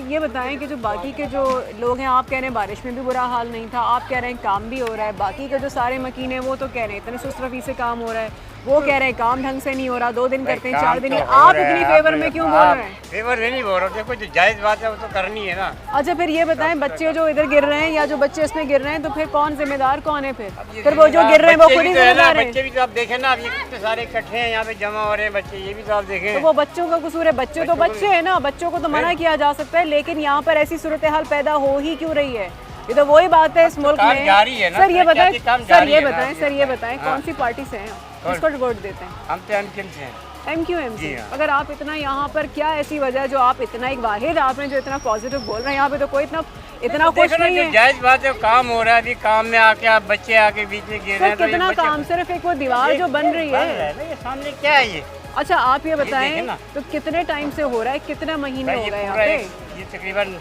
ये बताएं कि जो बाकी के जो लोग हैं, आप कह रहे हैं बारिश में भी बुरा हाल नहीं था, आप कह रहे हैं काम भी हो रहा है, बाकी के जो सारे मकीन हैं वो तो कह रहे हैं इतने सुस्त रफी से काम हो रहा है, वो कह रहे हैं काम ढंग से नहीं हो रहा, 2 दिन करते हैं 4 दिन। आप इतनी फेवर में क्यों बोल रहे हैं? फेवर में नहीं बोल रहा, देखो जो जायज़ बात है वो तो करनी है ना। अच्छा फिर ये बताएं, बच्चे जो इधर गिर रहे हैं या जो बच्चे इसमें गिर रहे हैं, तो फिर कौन जिम्मेदार कौन है? फिर वो जो गिर रहे हैं वो खुद ही जिम्मेदार हैं। बच्चे भी तो आप देखें ना, अब ये कितने सारे इकट्ठे हैं यहाँ पे जमा हो रहे हैं बच्चे, ये भी तो आप देखें। तो वो बच्चों का कसूर है? बच्चे तो बच्चे हैं ना, बच्चों को तो मना किया जा सकता है, लेकिन यहाँ पर ऐसी सूरत हाल पैदा हो ही क्यों रही है? ये तो वही बात है इस मुल्क में। सर ये बताएं कौन सी पार्टी से हैं, किसको वोट देते हैं? हम तो एमक्यूएम से हैं। एमक्यूएम से। अगर आप इतना यहाँ पर, क्या ऐसी वजह जो आप इतना, एक वाहिद आपने जो इतना पॉजिटिव बोल रहे हैं, यहाँ पे तो कोई इतना खुश नहीं है। जायज़ बात है, काम हो रहा है, अभी काम में आके आप बच्चे आके बीच में गिर रहे हैं। कितना काम, सिर्फ एक वो दीवार जो बन रही है, ये सामने क्या है ये? अच्छा आप ये बताएं तो कितने टाइम से हो रहा है, कितने महीने हो गए यहाँ पे? ये तकरीबन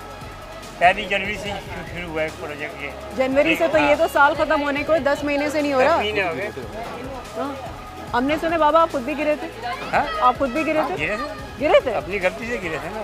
1 जनवरी से शुरू हुआ है प्रोजेक्ट ये। जनवरी से? तो ये तो साल खत्म होने को 10 महीने से नहीं हो रहा। 10 महीने हो गए। हमने सुने बाबा आप खुद भी गिरे थे। आप खुद भी गिरे थे? गिरे थे अपनी गलती से गिरे थे ना।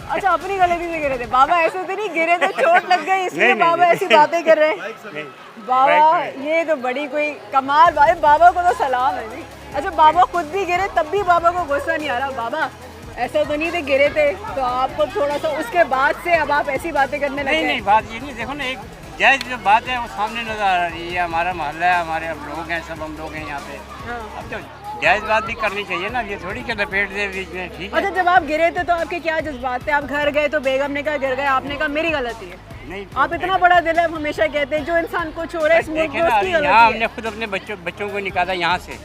अच्छा अपनी गलती से गिरे थे बाबा, ऐसे तो नहीं गिरे थे, चोट लग गई इसलिए बाबा ऐसी बातें कर रहे हैं? बाबा ये तो बड़ी कोई कमाल बात है, बाबा को तो सलाम है जी। अच्छा बाबा खुद भी गिरे तब भी बाबा को गुस्सा नहीं आ रहा? बाबा ऐसा तो नहीं थे गिरे थे तो आपको थोड़ा सा, उसके बाद से अब आप ऐसी बातें करने लगे? नहीं बात ये नहीं, देखो ना, एक जायज़ जो बात है वो सामने नजर आ रही है। हमारा मोहल्ला है, हमारे अब लोग हैं, सब हम लोग हैं यहाँ पे। अब तो जायज़ बात भी करनी चाहिए ना, ये थोड़ी के लपेट दे बीच में, ठीक है? अच्छा जब आप गिरे थे तो आपके क्या जज्बात थे? आप घर गए तो बेगम ने कहा गिर गए, आपने कहा मेरी गलती है? नहीं, आप इतना बड़ा दिल है, हमेशा कहते हैं जो इंसान कुछ हो रहा है इस मुल्क में उसकी गलती है। हमने खुद अपने बच्चों को निकाला यहाँ से,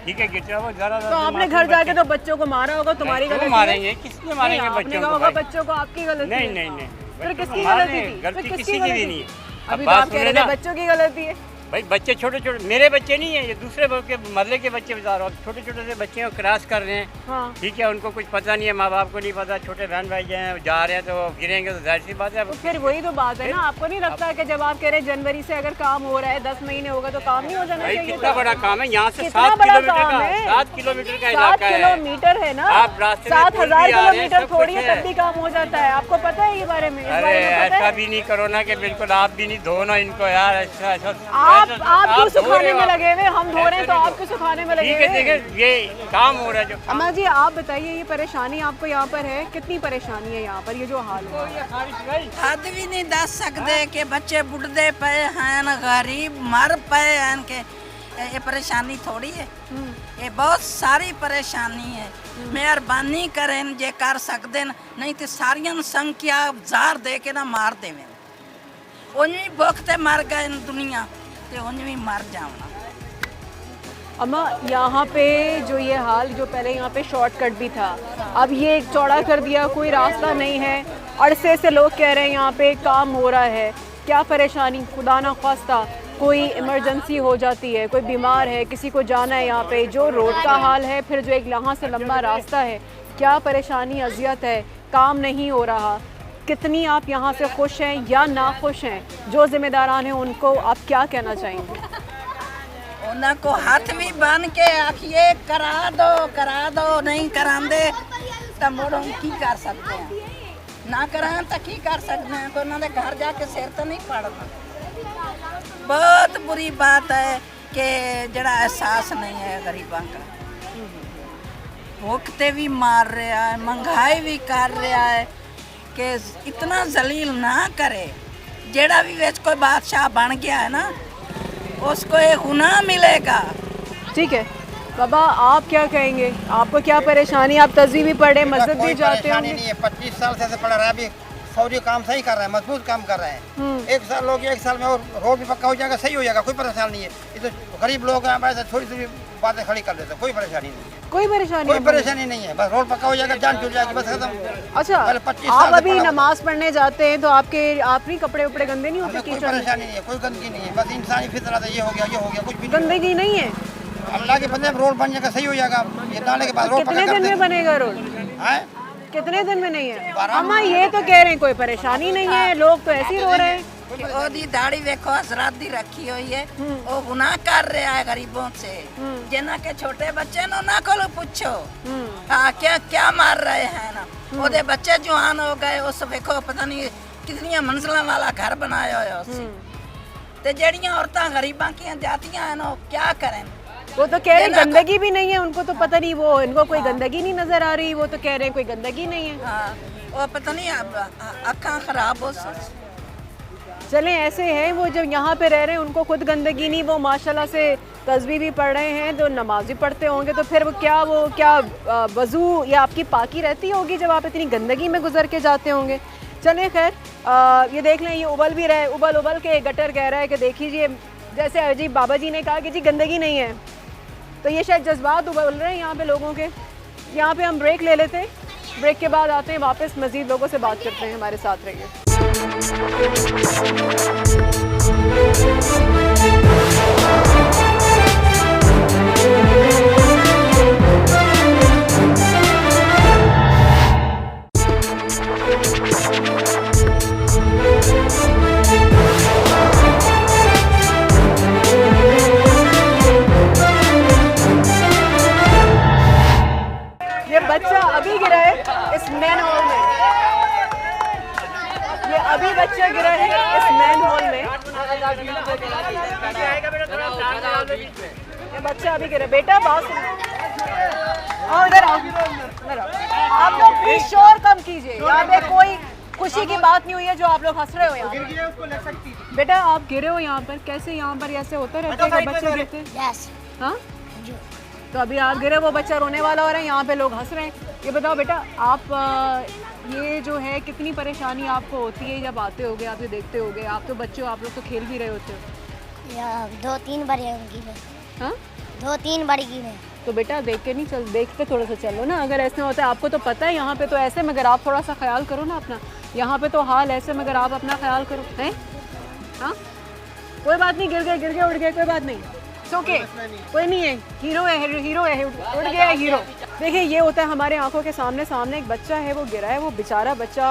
ठीक है? तो आपने घर जाके तो बच्चों को मारा होगा, तुम्हारी गलती? मारेंगे, किसने मारेंगे बच्चों को? बच्चों को आपकी गलती? नहीं फिर किसकी गलती थी? गलती किसी की भी नहीं है। अभी तो आप कह रहे थे बच्चों की गलती है। भाई बच्चे छोटे छोटे, मेरे बच्चे नहीं है, ये दूसरे के मोहल्ले के बच्चे बता रहा हूँ, छोटे छोटे से बच्चे हैं, क्रॉस कर रहे हैं। हाँ। ठीक है, उनको कुछ पता नहीं है, माँ बाप को नहीं पता, छोटे बहन भाई हैं जा रहे हैं तो गिरेंगे तो जाहिर सी बात है। तो फिर वही तो बात है ना, आपको नहीं लगता कि जब आप कह रहे हैं जनवरी से अगर काम हो रहा है 10 महीने होगा तो काम नहीं हो जाना चाहिए? कितना बड़ा काम है, यहाँ से 7 किलोमीटर का इलाका है, 7 किलोमीटर है ना, आप रास्ते 7,000 किलोमीटर थोड़ी है, तब भी काम हो जाता है। आपको पता है ये बारे में? अरे ऐसा भी नहीं करो ना कि बिल्कुल आप भी नहीं धो ना इनको यार, ऐसा आप सुखाने में लगे हुए, हम धो रहे हैं तो आपको सुखाने में लगे हुए। देखिए ये काम हो रहा है जो। अम्मा जी आप बताइए, ये परेशानी आपको यहाँ पर है, कितनी परेशानी है यहाँ पर, ये जो हाल है? हद भी नहीं दस सकते कि बच्चे बुढ़ते पे हैं, गरीब मर पे हैं, के ये परेशानी थोड़ी है, ये बहुत सारी परेशानी है। मेहरबानी करें जे कर सकते नहीं तो सारियां संख्या जार दे के ना मार देवे, उन्हें भुख ते मर गए दुनिया ते उन्हें भी मर जाना। अम्मा यहाँ पे जो ये हाल, जो पहले यहाँ पे शॉर्टकट भी था, अब ये चौड़ा कर दिया, कोई रास्ता नहीं है, अरसे से लोग कह रहे हैं यहाँ पे काम हो रहा है, क्या परेशानी? खुदा ना ख्वास्ता कोई इमरजेंसी हो जाती है, कोई बीमार है, किसी को जाना है यहाँ पे, जो रोड का हाल है, फिर जो एक यहाँ से लंबा रास्ता है, क्या परेशानी अजियत है, काम नहीं हो रहा। कितनी आप यहाँ से खुश हैं या ना खुश हैं? जो जिम्मेदारान हैं उनको आप क्या कहना चाहेंगे? उनको हाथ भी बन के आखिए करा दो, नहीं करांदे तो मोड़ो की कर सकते हैं, ना कराएं तो की कर सकते हैं, तो उन्होंने घर जाके सिर तो नहीं पड़ना। बहुत बुरी बात है कि जरा एहसास नहीं है गरीबों का, भूखते भी मार रहा है, महंगाई भी कर रहा है, कि इतना जलील ना करे। जेड़ा भी वेच कोई बादशाह बन गया है ना, उसको एक गुनाह मिलेगा। ठीक है बाबा, आप क्या कहेंगे? आपको क्या परेशानी? आप तस्वीर भी पढ़े, मस्जिद भी जाते होंगे? नहीं है, 25 साल से पढ़ रहा है, अभी फौजी काम सही कर रहा है, मजबूत काम कर रहे हैं। 1 साल लोग 1 साल में और रोड भी पक्का हो जाएगा, सही हो जाएगा, कोई परेशानी नहीं है। ये तो गरीब लोग हैं, वैसे थोड़ी थोड़ी बातें खड़ी कर देते, कोई परेशानी नहीं है। कोई परेशानी नहीं है, बस रोड पक्का हो जाएगा, जान छूट जाएगी, बस खत्म। अच्छा, आप अभी नमाज पढ़ने जाते हैं तो आप नहीं कपड़े उपड़े गंदे नहीं होते? कोई परेशानी नहीं है, कोई गंदगी नहीं है, बस इंसानी फितरत है, ये हो गया कुछ भी गंदगी नहीं है। अल्लाह के बंदे रोड बन जाएगा, सही हो जाएगा। ये डालने के बाद रोड कितने दिन में बनेगा रोड? हैं कितने दिन में नहीं है? अम्मा ये तो कह रहे हैं कोई परेशानी नहीं है, लोग तो ऐसे ही रो रहे हैं। कि ओदी दाढ़ी देखो हसरत दी रखी हुई है, वो गुनाह कर रहा है गरीबों से, जिन्ना के छोटे बच्चे नो ना को पूछो हाँ क्या क्या मार रहे हैं ना, ओदे बच्चे जवान हो गए, उस देखो पता नहीं कितनी मंजिला वाला घर बनाया है उससे, ते जड़ियां औरतां गरीबां की जातियां हैं ना क्या करें। वो तो कह रहे हैं गंदगी भी नहीं है, उनको तो पता नहीं, वो इनको कोई गंदगी नहीं नजर आ रही, वो तो कह रहे हैं कोई गंदगी नहीं है। हाँ वो पता नहीं अक्खां खराब हो चलें ऐसे हैं वो जो यहाँ पे रह रहे हैं उनको खुद गंदगी नहीं, वो माशाल्लाह से तस्बीह भी पढ़ रहे हैं, तो नमाज भी पढ़ते होंगे, तो फिर वो क्या वज़ू या आपकी पाकी रहती होगी जब आप इतनी गंदगी में गुजर के जाते होंगे। चलें खैर ये देख लें, ये उबल भी रहे, उबल के गटर कह रहा है कि देखिए जैसे अजीब बाबा जी ने कहा कि जी गंदगी नहीं है, तो ये शायद जज्बात उबल रहे हैं यहाँ पे लोगों के। यहाँ पे हम ब्रेक ले लेते हैं, ब्रेक के बाद आते हैं वापस, मज़ीद लोगों से बात करते हैं, हमारे साथ रहिए। ये बच्चा अभी गिरा है इस मैन हॉल में, ये अभी बच्चा गिरा है इस मैन हॉल में, ये बच्चा अभी गिरा। बेटा बात आओ इधर आओ, आप लोग प्लीज शोर कम कीजिए, यहाँ पे कोई खुशी की बात नहीं हुई है जो आप लोग हंस रहे हो। यहाँ बेटा आप गिरे हो यहाँ पर, कैसे यहाँ पर ऐसे होता रहता है बच्चे गिरते हैं? हाँ तो अभी आप गिरे, वो बच्चा रोने वाला हो रहा है, यहाँ पे लोग हंस रहे हैं। ये बताओ बेटा आप ये जो है कितनी परेशानी आपको होती है जब आते होगे, आप ये देखते होगे, आप तो बच्चे हो, आप लोग तो खेल भी रहे होते हो। या 2-3 बार उनकी में, हाँ 2-3 बार की में। तो बेटा देख के नहीं चल, देख के थोड़ा सा चलो ना, अगर ऐसे होता है, आपको तो पता है यहाँ पे तो ऐसे, मगर आप थोड़ा सा ख्याल करो ना अपना, यहाँ पे तो हाल ऐसे, मगर आप अपना ख्याल करो हैं। हाँ कोई बात नहीं, गिर गए उड़ गए, कोई बात नहीं, ओके कोई नहीं है, हीरो है उड़ गया है हीरो। देखिए ये होता है हमारे आंखों के सामने एक बच्चा है वो गिरा है, वो बेचारा बच्चा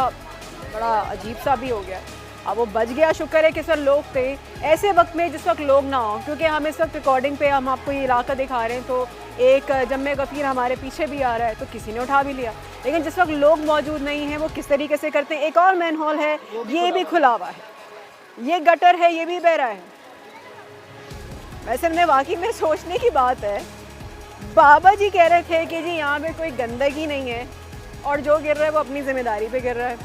बड़ा अजीब सा भी हो गया, अब वो बच गया, शुक्र है कि सर लोग थे ऐसे वक्त में जिस वक्त लोग ना हो, क्योंकि हम इस वक्त रिकॉर्डिंग पे हम आपको ये इलाका दिखा रहे हैं, तो एक जम्मे गफ़ीर हमारे पीछे भी आ रहा है, तो किसी ने उठा भी लिया, लेकिन जिस वक्त लोग मौजूद नहीं हैं वो किस तरीके से करते हैं। एक और मैन हॉल है, ये भी खुला हुआ है, ये गटर है, ये भी बह रहा है। वैसे में वाकई में सोचने की बात है, बाबा जी कह रहे थे कि जी यहाँ पे कोई गंदगी नहीं है, और जो गिर रहा है वो अपनी जिम्मेदारी पे गिर रहा है।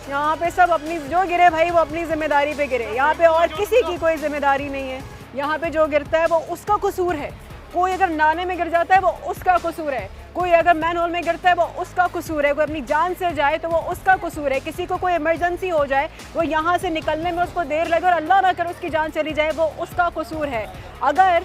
यहाँ पे सब अपनी, जो गिरे भाई वो अपनी जिम्मेदारी पे गिरे, यहाँ पे और किसी की कोई जिम्मेदारी नहीं है। यहाँ पे जो गिरता है वो उसका कसूर है, कोई अगर नाले में गिर जाता है वो उसका कसूर है, कोई अगर मैन होल में गिरता है वो उसका कसूर है, कोई अपनी जान से जाए तो वो उसका कसूर है, किसी को कोई इमरजेंसी हो जाए, वो यहाँ से निकलने में उसको देर लगे और अल्लाह ना करे उसकी जान चली जाए, वो उसका कसूर है। अगर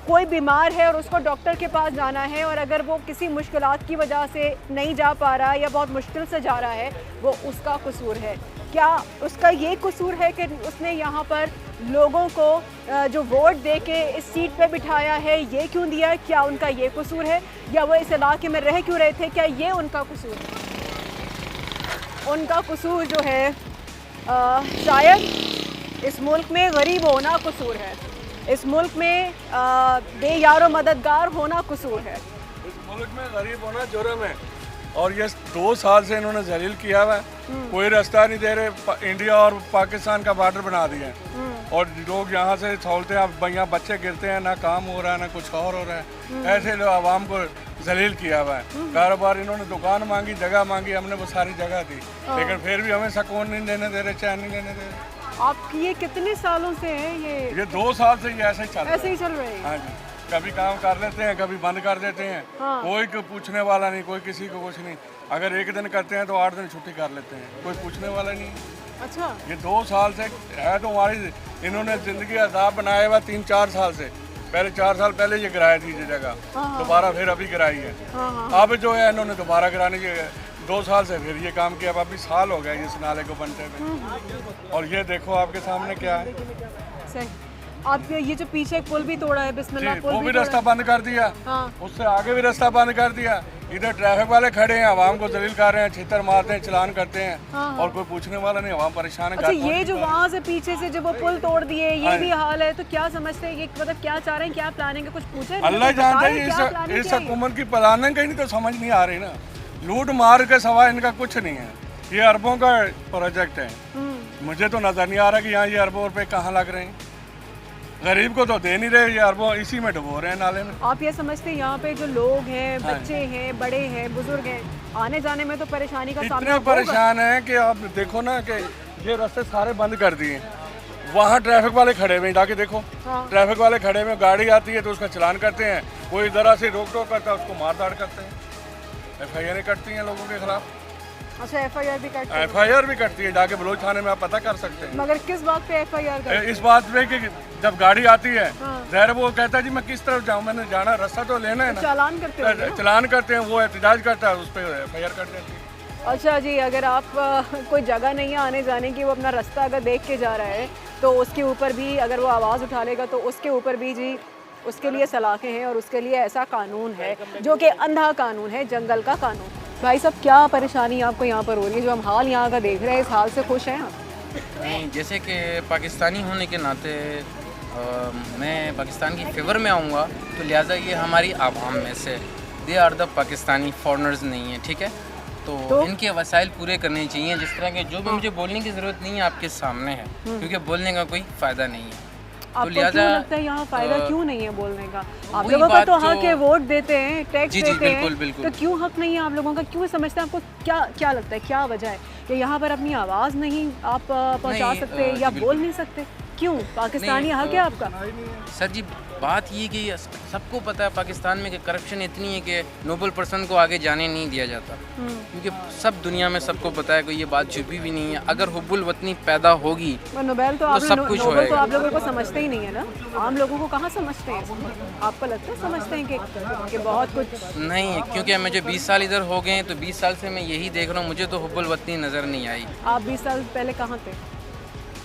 कोई बीमार है और उसको डॉक्टर के पास जाना है, और अगर वो किसी मुश्किलात की वजह से नहीं जा पा रहा है या बहुत मुश्किल से जा रहा है, वो उसका कसूर है। क्या उसका ये कसूर है कि उसने यहाँ पर लोगों को जो वोट दे के इस सीट पे बिठाया है, ये क्यों दिया? क्या उनका ये कसूर है? या वो इस इलाके में रह क्यों रहे थे, क्या ये उनका कसूर है? उनका कसूर जो है शायद इस मुल्क में गरीब होना कसूर है, इस मुल्क में बेयारो मददगार होना कसूर है, इस मुल्क में गरीब होना जुर्म है। और ये 2 साल से इन्होंने जलील किया हुआ है, कोई रास्ता नहीं दे रहे, इंडिया और पाकिस्तान का बॉर्डर बना दिया है, और लोग यहाँ से सहूलतें, अब यहाँ बच्चे गिरते हैं, ना काम हो रहा है ना कुछ और हो रहा है, ऐसे लोग आवाम को जलील किया हुआ है। कारोबार इन्होंने दुकान मांगी, जगह मांगी, हमने वो सारी जगह दी, लेकिन फिर भी हमें सुकून नहीं देने दे रहे, चैन नहीं देने दे रहे। आपकी ये कितने सालों से है? ये 2 साल से ऐसे ही चल रहा है। ऐसे ही चल रहे हैं। हाँ जी, कभी काम कर लेते हैं, कभी बंद कर देते हैं, हाँ। कोई पूछने वाला नहीं, कोई किसी को कुछ नहीं। अगर एक दिन करते हैं तो 8 दिन छुट्टी कर लेते हैं, कोई पूछने वाला नहीं। अच्छा, ये 2 साल से है, तो हमारी इन्होंने ज़िंदगी अजाब बनाया हुआ 3-4 साल से। पहले 4 साल पहले ये गिराई थी ये जगह, दोबारा फिर अभी गिराई है। अब जो है इन्होंने दोबारा गिराने की 2 साल से फिर ये काम किया, अब अभी साल हो गया इस नाले को बनते हुए। और ये देखो आपके सामने क्या है। सही। आप ये जो पीछे पुल भी तोड़ा है, बिस्मिल्लाह जी, पुल वो भी तोड़ा रास्ता है। बंद कर दिया। हाँ। उससे आगे भी रास्ता बंद कर दिया। इधर ट्रैफिक वाले खड़े हैं, आवाम को जलील कर रहे हैं, छितर मारते हैं, चलान करते हैं। हाँ। और कोई पूछने वाला नहीं, आवाम परेशान है। अच्छा, ये जो वहाँ से पीछे से जो वो पुल तोड़ दिए, ये हाँ। भी हाल है, तो क्या समझते हैं ये, मतलब क्या चाह रहे हैं, क्या प्लानिंग है, कुछ पूछे हैं? अल्लाह कुछ जानता बताएं, है क्या प्लानिंग इस क्या है ये? हुकूमत की प्लानिंग कहीं नहीं तो समझ नहीं आ रही ना। लूट मार के सवा इनका कुछ नहीं है। ये अरबों का प्रोजेक्ट है। मुझे तो नजर नहीं आ रहा कि यहाँ ये अरबों रुपए कहाँ लग रहे हैं। गरीब को तो दे नहीं रहे, ये अरबों इसी में डुबो रहे हैं नाले में। आप ये समझते हैं यहाँ पे जो लोग हैं, हाँ। बच्चे हैं, बड़े हैं, बुजुर्ग हैं, आने जाने में तो परेशानी का सामना इतने होगा? परेशान हैं कि आप देखो ना कि ये रास्ते सारे बंद कर दिए। वहाँ ट्रैफिक वाले खड़े हुए हैं, जाके देखो। हाँ। ट्रैफिक वाले खड़े हुए, गाड़ी आती है तो उसका चलान करते हैं, कोई ज़रा से रोक टोक करता है उसको मार धाड़ करते हैं। FIR कटती हैं लोगों के खिलाफ। अच्छा, FIR भी करते हैं? FIR भी कटती है, जाके बलोच थाने में आप पता कर सकते हैं। मगर किस बात पे FIR करते हैं? इस बात पे कि जब गाड़ी आती है, हाँ। ज़ाहिर वो कहता है जी मैं किस तरफ जाऊँ, मैंने जाना, रास्ता तो लेना है ना। चालान करते होंगे ना? चलान करते हैं, वो एहतजाज करता है, उस पर FIR कर देती है। अच्छा जी, अगर आप कोई जगह नहीं है आने जाने की, वो अपना रास्ता अगर देख के जा रहा है तो उसके ऊपर भी अगर वो आवाज़ उठा लेगा तो उसके ऊपर भी जी उसके लिए सलाखें हैं, और उसके लिए ऐसा कानून है जो कि अंधा कानून है, जंगल का कानून। भाई साहब, क्या परेशानी आपको यहाँ पर हो रही है? जो हम हाल यहाँ का देख रहे हैं, इस हाल से खुश हैं आप? नहीं, जैसे कि पाकिस्तानी होने के नाते मैं पाकिस्तान की फेवर में आऊँगा, तो लिहाजा ये हमारी आवाम में से they are the Pakistani foreigners नहीं है, ठीक है। तो इनके वसाइल पूरे करने चाहिए, जिस तरह के जो भी मुझे बोलने की ज़रूरत नहीं है आपके सामने है, क्योंकि बोलने का कोई फ़ायदा नहीं है। आपको क्यों लगता है यहाँ फ़ायदा क्यों नहीं है बोलने का? आप वही लोगों का बात तो हक जो- है, वोट देते हैं, टैक्स जी, जी, देते बिल्कुल, हैं, बिल्कुल। तो क्यों हक नहीं है आप लोगों का? क्यों समझते हैं? आपको क्या क्या लगता है, क्या वजह है कि यहाँ पर अपनी आवाज़ नहीं आप पहुँचा नहीं, सकते जी, या बिल्कुल। बोल नहीं सकते? क्यों? पाकिस्तानी हक है आपका? सर जी, बात ये कि सबको पता है पाकिस्तान में कि करप्शन इतनी है कि नोबल पर्सन को आगे जाने नहीं दिया जाता, क्योंकि सब दुनिया में सबको पता है कि ये बात छुपी भी नहीं है। अगर हुब्बुल वतनी पैदा होगी नोबेल तो तो आप सब कुछ नोबेल तो होएगा। आप लोगों को समझते ही नहीं है ना, आम लोगों को कहाँ समझते हैं? आपको लगता है समझते हैं कि बहुत कुछ नहीं है, क्योंकि मुझे 20 साल इधर हो गए हैं, तो 20 साल से मैं यही देख रहा हूँ, मुझे तो हुब्बुल वतनी नज़र नहीं आई। आप 20 साल पहले कहाँ थे?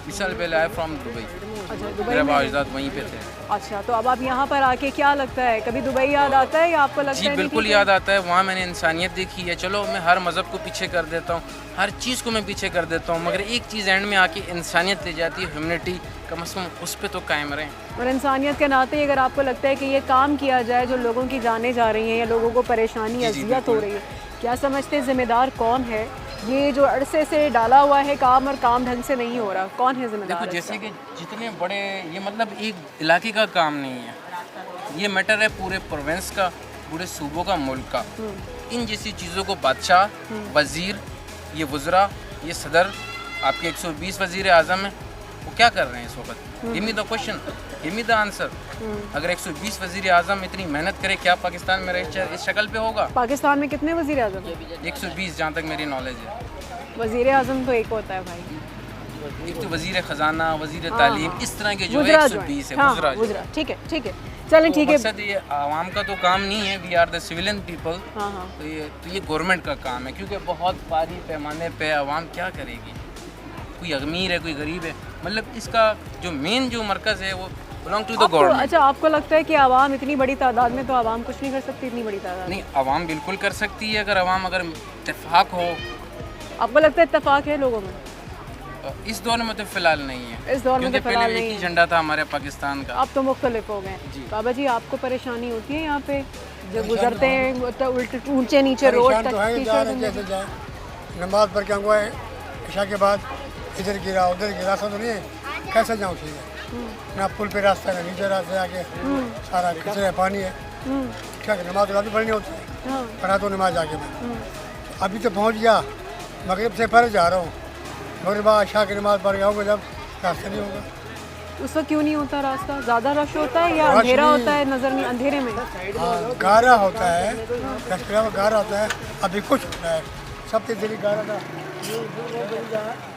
20 साल पहले आए फ्रॉम दुबई। अच्छा, दुबई मेरे में? वालिदात वहीं पे थे। अच्छा, तो अब आप यहाँ पर आके क्या लगता है, कभी दुबई याद आता है या आपको लगता जी है बिल्कुल याद आता है। वहाँ मैंने इंसानियत देखी है। चलो मैं हर मज़हब को पीछे कर देता हूँ, हर चीज़ को मैं पीछे कर देता हूँ, मगर एक चीज़ एंड में आके इंसानियत ले जाती है, ह्यूमनिटी, कम से कम उस पर तो कायम रहें। और इंसानियत के नाते अगर आपको लगता है कि ये काम किया जाए जो लोगों की जानें जा रही हैं या लोगों को परेशानी, अजियत हो रही है, क्या समझते हैं ज़िम्मेदार कौन है? ये जो अरसे से डाला हुआ है काम और काम ढंग से नहीं हो रहा, कौन है ज़िम्मेदार? देखो, जैसे कि जितने बड़े, ये मतलब एक इलाके का काम नहीं है, ये मैटर है पूरे प्रोविंस का, पूरे सूबों का, मुल्क का। इन जैसी चीज़ों को बादशाह, वज़ीर, ये वज़रा, ये सदर, आपके 120 वज़ीर आज़म हैं, वो क्या कर रहे हैं इस वक्त? Give me the question, give me the answer. अगर 120 वज़ीर आज़म इतनी मेहनत करे, क्या पाकिस्तान में इस शक्ल पे होगा? पाकिस्तान में कितने वज़ीर आज़म हैं? 120 जहाँ तक मेरी नॉलेज है। वज़ीर आज़म तो एक होता है भाई, एक तो वज़ीर ख़जाना, वज़ीर तालीम, इस तरह के जो है वज़रा जो 120 है। हाँ, वज़रा जो है। वज़रा, ठीक है, ठीक है, चलें, ठीक है। मकसद ये आवाम का तो काम नहीं है, we are the civilian people. हाँ, हाँ। तो ये गवर्नमेंट का काम है, क्योंकि बहुत भारी पैमाने पे आवाम क्या करेगी? कोई अमीर है, कोई गरीब है, मतलब इसका जो मेन जो मरकज़ है वो बिलोंग टू द गवर्नमेंट। अच्छा, आपको लगता है कि आवाम इतनी बड़ी तादाद में, तो आवाम कुछ नहीं कर सकती इतनी बड़ी तादाद में? नहीं, आवाम बिल्कुल कर सकती है, अगर इत्तेफाक हो। आपको लगता है इत्तेफाक है लोगों में? इस दौर में तो फिलहाल नहीं है, इस दौर में तो क्योंकि फिलहाल पहले एक नहीं ही है। झंडा था हमारे पाकिस्तान का। अब तो मुख्तलिफ हो गए। बाबा जी, आपको परेशानी होती है यहाँ पे जब गुजरते हैं तो उल्टे ऊंचे नीचे रोड परेशान तो है कि जा रहे हैं, कैसे जाए? नमाज पढ़ के हुआ है, इशा के बाद इधर गिरा उधर गिरा, रास्ता तो नहीं है, कैसे जाऊँ? ठीक है ना, पुल पे रास्ता है, नीचे रास्ते आके सारा कचरा है, पानी है, क्या करें? नमाज रात पढ़नी होती है, पढ़ा तो नमाज आके मैं अभी तो पहुँच गया, मगरिब से फर्ज जा रहा हूँ, मगरिब शाह की नमाज पढ़ गया, जब रास्ता नहीं होगा। उस वक्त क्यों नहीं होता रास्ता? ज़्यादा रश होता है या रश अंधेरा नहीं। होता है? नज़र नहीं, अंधेरे में हाँ, गारा होता है, रास्ते में गारा होता है, अभी कुछ होता है, सब तेज गारा था,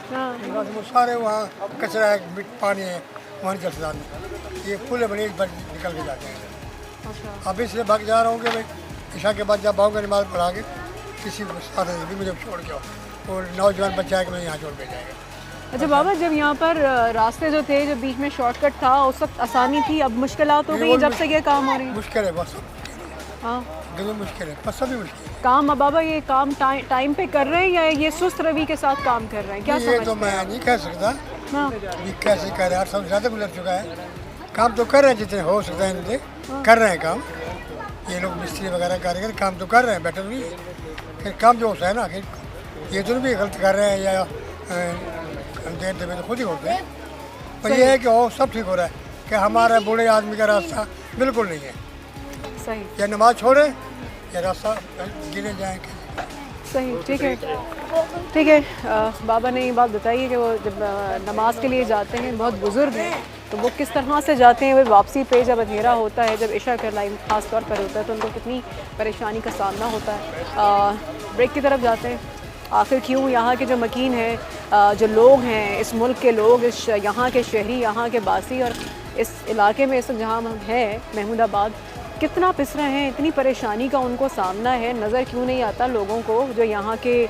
वो सारे वहाँ कचरा है, पानी है, वहाँ चलता नहीं, ये पुल बने इस बार निकल के जाते हैं। अभी इसलिए भाग जा रहा हूँ कि भाई ईशा के बाद जब आऊँगा नमाज पढ़ा के किसी को साथ भी मुझे छोड़ के आओ, और नौजवान बच्चा है कि मैं यहाँ छोड़ के जाएगा। अच्छा बाबा, जब यहाँ पर रास्ते जो थे, जो बीच में शॉर्टकट था, उस वक्त आसानी थी, अब मुश्किलात हो गई जब से ये काम हो रही है? मुश्किल है बस, हाँ मुश्किल है, बस सभी मुश्किल है। काम अब बाबा ये काम टाइम पे कर रहे हैं या ये सुस्त रवि के साथ काम कर रहे हैं, क्या ये तो समझते मैं हैं? नहीं कह सकता हाँ। ये कैसे कर रहे हैं, 8 साल ज़्यादा गुजर चुका है। काम तो कर रहे हैं जितने हो सकता है इनसे, कर रहे हैं काम। ये लोग मिस्त्री वगैरह कारीगर काम तो कर रहे हैं, बेटर नहीं है। फिर काम जो होता है ना, ये तो भी गलत कर रहे हैं या देर देवे तो खुद ही होते हैं। पर यह है कि वो सब ठीक हो रहा है कि हमारा बूढ़े आदमी का रास्ता बिल्कुल नहीं है सही। या नमाज छोड़े या रास्ता गिरे जाए। सही, ठीक है ठीक है। बाबा ने ये बात बताई है कि वो जब नमाज के लिए जाते हैं, बहुत बुज़ुर्ग हैं, तो वो किस तरह से जाते हैं। वो वापसी पे जब अंधेरा होता है, जब इशा का टाइम ख़ास तौर पर होता है, तो उनको कितनी परेशानी का सामना होता है। ब्रेक की तरफ जाते हैं। आखिर क्यों यहाँ के जो मकीन हैं, जो लोग हैं, इस मुल्क के लोग, इस यहाँ के शहरी, यहाँ के बासी और इस इलाके में इस जहाँ हम हैं महमूदाबाद, कितना पिस रहे हैं, इतनी परेशानी का उनको सामना है। नज़र क्यों नहीं आता लोगों को जो यहाँ के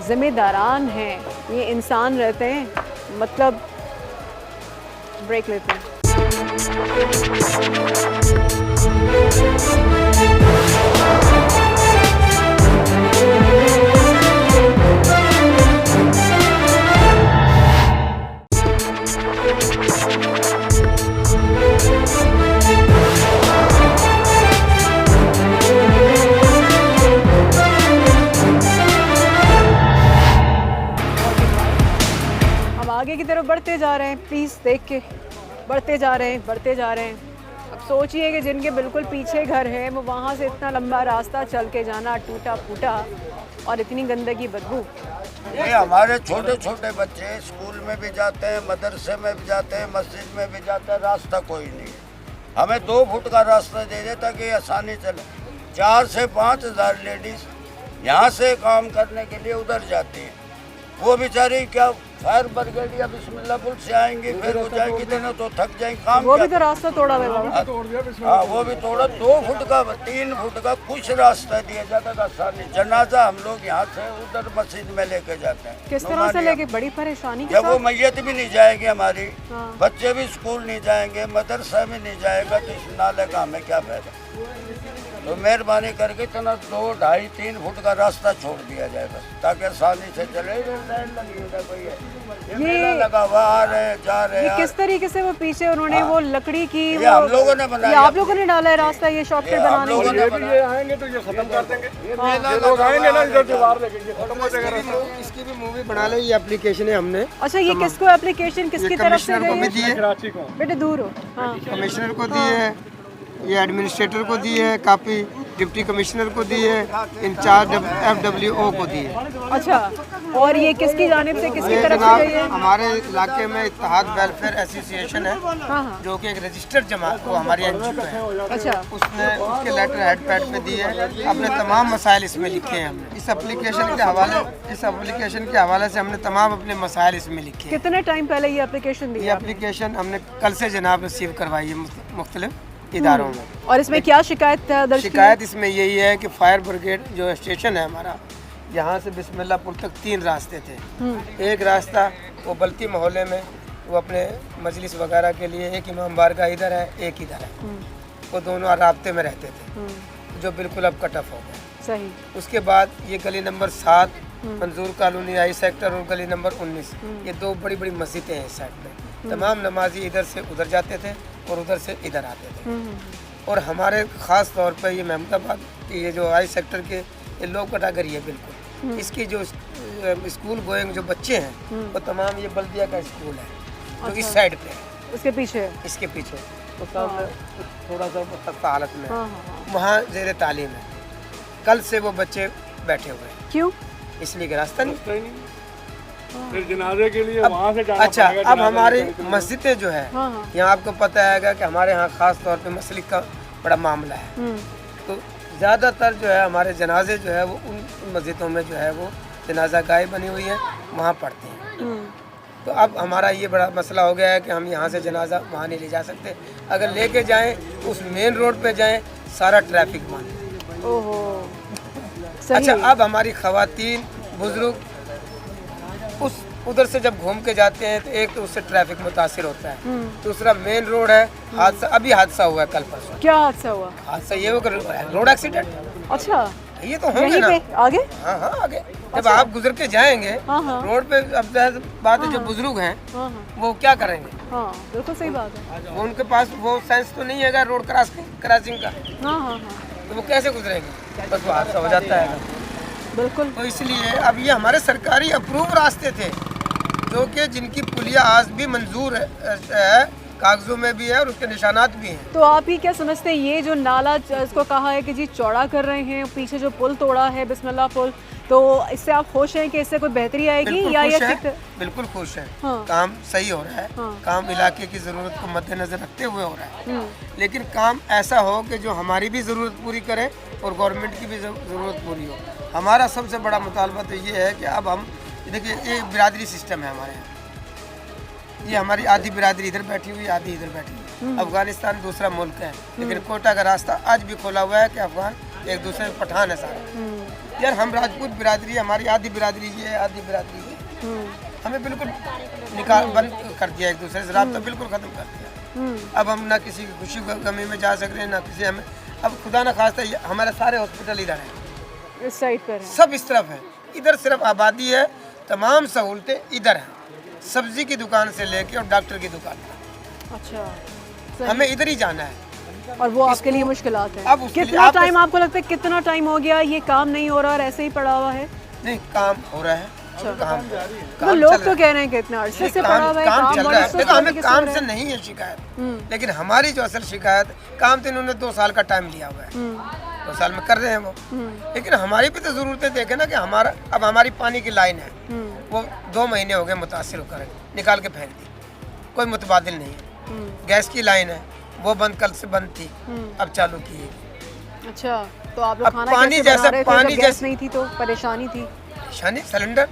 ज़िम्मेदारान हैं, ये इंसान रहते हैं। मतलब ब्रेक लेते हैं। आगे की तरफ बढ़ते जा रहे हैं, प्लीज़ देख के बढ़ते जा रहे हैं। अब सोचिए कि जिनके बिल्कुल पीछे घर है, वो वहाँ से इतना लंबा रास्ता चल के जाना, टूटा फूटा, और इतनी गंदगी, बदबू। ये हमारे छोटे छोटे बच्चे स्कूल में भी जाते हैं, मदरसे में भी जाते हैं, मस्जिद में भी जाते हैं, रास्ता कोई नहीं है। हमें 2 फुट का रास्ता दे दे ताकि आसानी चले। 4 से 5 हज़ार लेडीज़ यहाँ से काम करने के लिए उधर जाती हैं। वो बेचारी क्या फायर ब्रिगेड या बिस्मिल्लाह से आएंगी, फिर वो जाएंगी देने तो थक जाएंगे। काम वो भी तो रास्ता तोड़ा है बाबा। हाँ, वो भी तोड़ा। 2 फुट का 3 फुट का कुछ रास्ता दिया जाता है आसानी। जनाजा हम लोग यहाँ से उधर मस्जिद में लेके जाते हैं। किस तरह से लेके? बड़ी परेशानी के जब वो साथ। मैयत भी नहीं जाएगी हमारी, हाँ। बच्चे भी स्कूल नहीं जाएंगे, मदरसा भी नहीं जाएगा, तो इस नाले का हमें क्या फायदा। तो मेहरबानी करके इतना 2, 2.5, 3 फुट का रास्ता छोड़ दिया जाए बस, ताकि आसानी से चले। ये लगा हुआ आ रहे जा रहे। ये किस तरीके से वो पीछे उन्होंने वो लकड़ी की, ये हम लोगों ने बनाया, ये आप लोगों ने डाला है रास्ता, ये शॉर्टकट बनाने के लिए। ये आएंगे तो ये खत्म कर देंगे। ये लोग आएंगे ना इधर दीवार लेके, ये खत्म हो जाएगा रास्ता। इसकी भी मूवी बना लो, ये एप्लीकेशन है हमने। अच्छा, ये किसको एप्लीकेशन किसकी तरफ से गई है? कराची को। बेटे दूर हो। हाँ। कमिश्नर को दी है, ये एडमिनिस्ट्रेटर को दी है कापी, डिप्टी कमिश्नर को दी है, इंचार्ज FWO को दी है। अच्छा, और ये किसकी जानिब से, किसकी ये तरफ से जनाब गई है? हमारे इलाके में इत्तेहाद वेलफेयर एसोसिएशन है, हाँ। जो कि एक रजिस्टर्ड जमात वो हमारी NGO है। अच्छा, उसने उसके लेटर हेड पैड पे दिए है, अपने तमाम मसाइल इसमें लिखे हैं हमने। इस एप्लीकेशन के हवाले से हमने तमाम अपने मसाइल इसमें लिखे हैं। कितने टाइम पहले ये एप्लीकेशन दी? ये एप्लीकेशन हमने कल से जनाब रिसीव करवाई है मुख्तलिफ इदारों में। और इसमें क्या शिकायत दर्ज की है? शिकायत इसमें यही है कि फायर ब्रिगेड जो स्टेशन है हमारा, यहाँ से बिस्मिल्लाहपुर तक 3 रास्ते थे। एक रास्ता वो बल्ती मोहल्ले में वो अपने मजलिस वगैरह के लिए, एक इमाम बारगाह इधर है, एक इधर है, वो दोनों राब्ते में रहते थे, जो बिल्कुल अब कट ऑफ हो गए। सही। उसके बाद ये गली नंबर 7 मंजूर कॉलोनी आई सेक्टर और गली नंबर 19, ये 2 बड़ी बड़ी मस्जिदें हैं इस साइड में। तमाम नमाजी इधर से उधर जाते थे और उधर से इधर आते थे। और हमारे ख़ास तौर पर ये महमूदाबाद की ये जो आई सेक्टर के ये लोग कैटेगरी है बिल्कुल। इसकी जो स्कूल गोइंग जो बच्चे हैं वो तमाम ये बल्दिया का स्कूल है जो इस साइड पे है, उसके पीछे, इसके पीछे तो सामने थोड़ा सा खस्ता हालत में, वहाँ ज़ेर तालीम है। कल से वो बच्चे बैठे हुए हैं। क्यों? इसलिए कि रास्ता नहीं, फिर जनाजे के लिए वहाँ से जाना अच्छा पड़ेगा। अब हमारी मस्जिदें जो है हाँ। यहाँ आपको पता है कि हमारे यहाँ ख़ास तौर पे मसलिक का बड़ा मामला है, तो ज़्यादातर जो है हमारे जनाजे जो है वो उन मस्जिदों में जो है वो जनाजा गाय बनी हुई है, वहाँ पढ़ते हैं। तो अब हमारा ये बड़ा मसला हो गया है कि हम यहाँ से जनाजा वहाँ नहीं ले जा सकते। अगर लेके जाएं उस मेन रोड पे जाएं, सारा ट्रैफिक बंद। ओहो। अच्छा, अब हमारी ख़वातीन बुजुर्ग उस उधर से जब घूम के जाते हैं तो एक तो उससे ट्रैफिक मुतासिर होता है, दूसरा मेन रोड है, हादसा अभी हादसा हुआ है कल परसों। क्या हादसा हुआ? हादसा ये हुआ रोड एक्सीडेंट। अच्छा, ये तो होंगे यहीं ना पे आगे? हाँ हाँ आगे जब आप गुजर के जाएंगे रोड पे, अब बात है जो बुजुर्ग हैं वो क्या करेंगे? हाँ बिल्कुल सही बात है। वो उनके पास वो सेंस तो नहीं है रोड क्रॉसिंग का, तो वो कैसे गुजरेंगे? बस वो हादसा हो जाता है। बिल्कुल। तो इसलिए अब ये हमारे सरकारी अप्रूव रास्ते थे जो कि जिनकी पुलिया आज भी मंजूर है, कागजों में भी है और उसके निशानात भी हैं। तो आप ही क्या समझते हैं ये जो नाला इसको कहा है कि जी चौड़ा कर रहे हैं, पीछे जो पुल तोड़ा है बिस्मिल्लाह पुल, तो इससे आप खुश हैं कि इससे कोई बेहतरी आएगी या ये? बिल्कुल खुश है। काम सही हो रहा है, काम इलाके की ज़रूरत को मद्देनजर रखते हुए हो रहा है, लेकिन काम ऐसा हो कि जो हमारी भी ज़रूरत पूरी करे और गवर्नमेंट की भी ज़रूरत पूरी हो। हमारा सबसे बड़ा मुतालबा तो ये है कि अब हम देखिए ये बिरादरी सिस्टम है हमारे यहाँ, ये हमारी आधी बिरादरी इधर बैठी हुई, आधी इधर बैठी हुई। अफगानिस्तान दूसरा मुल्क है, लेकिन कोटा का रास्ता आज भी खोला हुआ है कि अफगान एक दूसरे पठान है सारे। यार हम राजपूत बिरादरी, हमारी आधी बिरादरी ये है, आधी बिरादरी ये, हमें बिल्कुल बंद कर दिया, एक दूसरे से राब्ता बिल्कुल ख़त्म कर दिया। अब हम ना किसी की खुशी गमी में जा सक रहे हैं, ना किसी हमें, अब खुदा ना खास्ता हमारे सारे हॉस्पिटल इधर हैं, इस साइड पर है, सब इस तरफ है, इधर सिर्फ आबादी है, तमाम सहूलतें इधर हैं, सब्जी की दुकान से लेके और डॉक्टर की दुकान तक। अच्छा, हमें इधर ही जाना है और वो आपके लिए मुश्किलात है। अब कितना टाइम आपको लगता है, कितना टाइम हो गया ये काम नहीं हो रहा और ऐसे ही पड़ा हुआ है? नहीं, काम हो रहा है। तो लोग तो कह रहे हैं कि इतना अर्से से पड़ा हुआ है, काम चल रहा है। देखो हमें काम से नहीं है शिकायत, लेकिन हमारी जो असल शिकायत, काम तो इन्होंने 2 साल का टाइम लिया हुआ है, 2 साल में कर रहे हैं वो, लेकिन हमारी भी तो जरूरतें देखे ना कि हमारा अब हमारी पानी की लाइन है वो 2 महीने हो गए मुतासिर होकर निकाल के फेंक दी, कोई मुतबादिल नहीं है। गैस की लाइन है वो बंद, कल से बंद थी, अब चालू की है। अच्छा, तो आप लोग खाना पानी कैसे बना रहे थे जब गैस जैसे नहीं थी तो परेशानी थी? परेशानी सिलेंडर,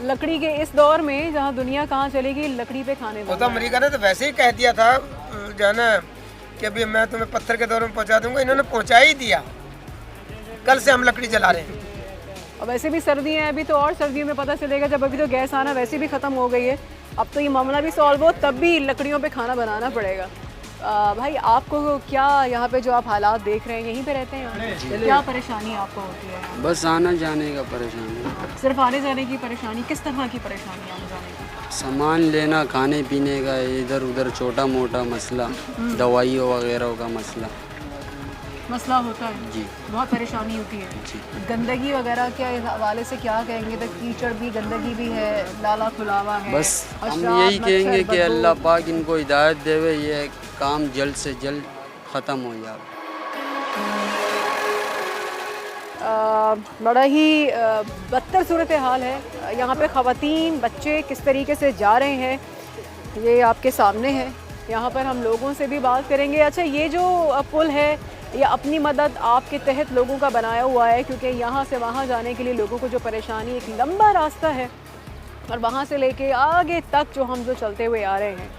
लकड़ी के इस दौर में जहाँ दुनिया कहाँ चलेगी, लकड़ी पे खाने वो तो अमेरिका ने तो वैसे ही कह दिया था जो है ना कि अभी मैं तुम्हें पत्थर के दौर में पहुँचा दूंगा, इन्होंने पहुँचा ही दिया। कल से हम लकड़ी जला रहे हैं। और वैसे भी सर्दियाँ हैं अभी, तो और सर्दियों में पता चलेगा जब अभी तो गैस आना वैसे भी ख़त्म हो गई है, अब तो ये मामला भी सॉल्व हो तब भी लकड़ियों पे खाना बनाना पड़ेगा। भाई आपको क्या यहाँ पे जो आप हालात देख रहे हैं, यहीं पे रहते हैं, क्या परेशानी आपको होती है? बस आना जाने का परेशानी। सिर्फ आने जाने की परेशानी? किस तरह की परेशानी आने जाने की? सामान लेना, खाने पीने का, इधर उधर छोटा मोटा मसला, दवाइयों वगैरह का मसला होता है जी, बहुत परेशानी होती है जी। गंदगी वगैरह के हवाले से क्या कहेंगे? तो कीचड़ भी, गंदगी भी है, नाला खुला हुआ है। बस हम यही कहेंगे कि अल्लाह पाक इनको हिदायत देवे, ये काम जल्द से जल्द ख़त्म हो जाए। बड़ा ही बदतर सूरत हाल है यहाँ पे, ख़वातीन बच्चे किस तरीके से जा रहे हैं ये आपके सामने है। यहाँ पर हम लोगों से भी बात करेंगे। अच्छा, ये जो पुल है ये अपनी मदद आपके तहत लोगों का बनाया हुआ है, क्योंकि यहाँ से वहाँ जाने के लिए लोगों को जो परेशानी, एक लंबा रास्ता है और वहाँ से लेके आगे तक जो चलते हुए आ रहे हैं,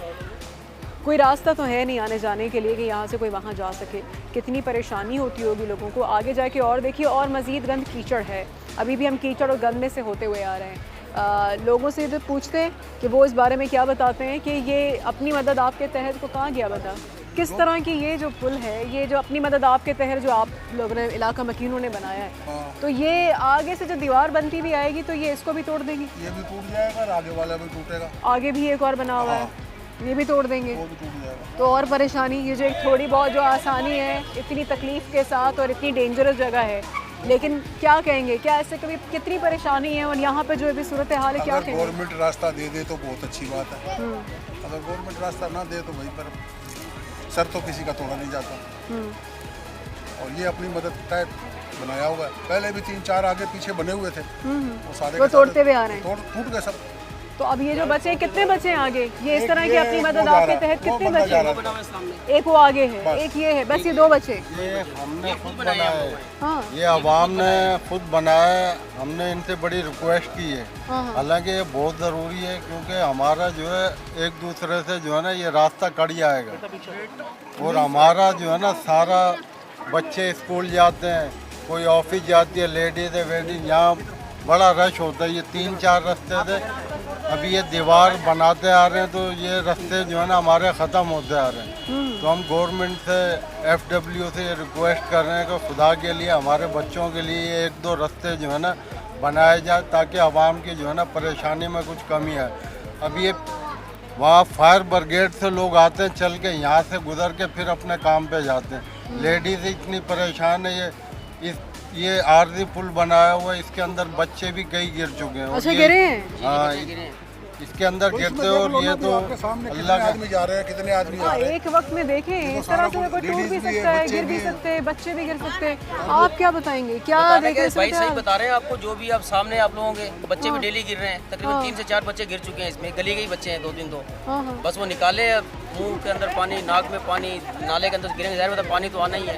कोई रास्ता तो है नहीं आने जाने के लिए कि यहाँ से कोई वहाँ जा सके। कितनी परेशानी होती होगी लोगों को। आगे जाके और देखिए और मज़ीद गंद कीचड़ है, अभी भी हम कीचड़ और गंद में से होते हुए आ रहे हैं। लोगों से भी पूछते हैं कि वो इस बारे में क्या बताते हैं कि ये अपनी मदद आपके तहत को कहाँ गया बता, किस तरह की ये जो पुल है, ये जो अपनी मदद आपके तहत जो आप लोगों ने, इलाका मकीनों ने बनाया है, तो ये आगे से जो दीवार बनती भी आएगी तो ये इसको भी तोड़ देंगी? ये भी टूट जाएगा और आगे वाला भी टूटेगा। आगे भी एक और बना हुआ है, ये भी तोड़ देंगे, वो भी टूट जाएगा। तो और परेशानी, ये जो एक थोड़ी बहुत जो आसानी है इतनी तकलीफ के साथ और इतनी डेंजरस जगह है, लेकिन क्या कहेंगे, क्या ऐसे कभी कितनी परेशानी है और यहाँ पे जो अभी सूरत हाल है, क्या कहेंगे? गवर्नमेंट रास्ता दे दे तो बहुत अच्छी बात है, अगर गवर्नमेंट रास्ता ना दे तो वहीं पर सर तो किसी का तोड़ा नहीं जाता। और ये अपनी मदद तहत बनाया हुआ है, पहले भी 3-4 आगे पीछे बने हुए थे, वो सारे तोड़ते हुए आ रहे हैं, टूट गए सब। तो अब ये जो बचे, कितने बचे हैं आगे? ये इस तरह की अपनी मदद आपके तहत कितने बचे? एक वो आगे है, एक ये है, बस ये 2 बचे। ये हमने खुद बनाया है, हाँ। ये आवाम ने खुद बनाया है, हमने इनसे बड़ी रिक्वेस्ट की है, हालांकि ये बहुत ज़रूरी है क्योंकि हमारा जो है एक दूसरे से जो है ना ये रास्ता कट जाएगा और हमारा जो है ना सारा बच्चे स्कूल जाते हैं, कोई ऑफिस जाती है, लेडीज़ है वेडिंग, यहाँ बड़ा रश होता है। ये 3-4 रास्ते थे, अभी ये दीवार बनाते आ रहे हैं तो ये रास्ते जो है ना हमारे ख़त्म होते आ रहे हैं। तो हम गवर्नमेंट से FW से रिक्वेस्ट कर रहे हैं कि खुदा के लिए हमारे बच्चों के लिए 1-2 रास्ते जो है ना बनाए जाए ताकि आवाम की जो है ना परेशानी में कुछ कमी है। अब ये वहाँ फायर ब्रिगेड से लोग आते हैं, चल के यहाँ से गुजर के फिर अपने काम पे जाते हैं। लेडीज़ इतनी परेशान है। ये आरजी पुल बनाया हुआ है, इसके अंदर बच्चे भी कई गिर चुके हैं। अच्छा, गिरे हैं? हाँ, इसके अंदर गिरते और ये तो अल्लाह का आदमी जा रहे हैं, कितने आदमी जा रहे हैं। एक वक्त में देखें इस तरह से कोई टूट भी सकता है, गिर भी सकते हैं, बच्चे भी गिर सकते हैं। आप क्या बताएंगे, क्या देखें? भाई सही बता रहे हैं आपको, जो भी आप सामने आप लोगों के बच्चे भी डेली गिर रहे हैं। तकरीबन 3 से 4 बच्चे गिर चुके हैं इसमें, गली के ही बच्चे हैं 2-3 तो बस वो निकाले, मुंह के अंदर पानी, नाक में पानी, नाले के अंदर गिरेंगे, ज़ाहिर मतलब पानी तो आना ही है।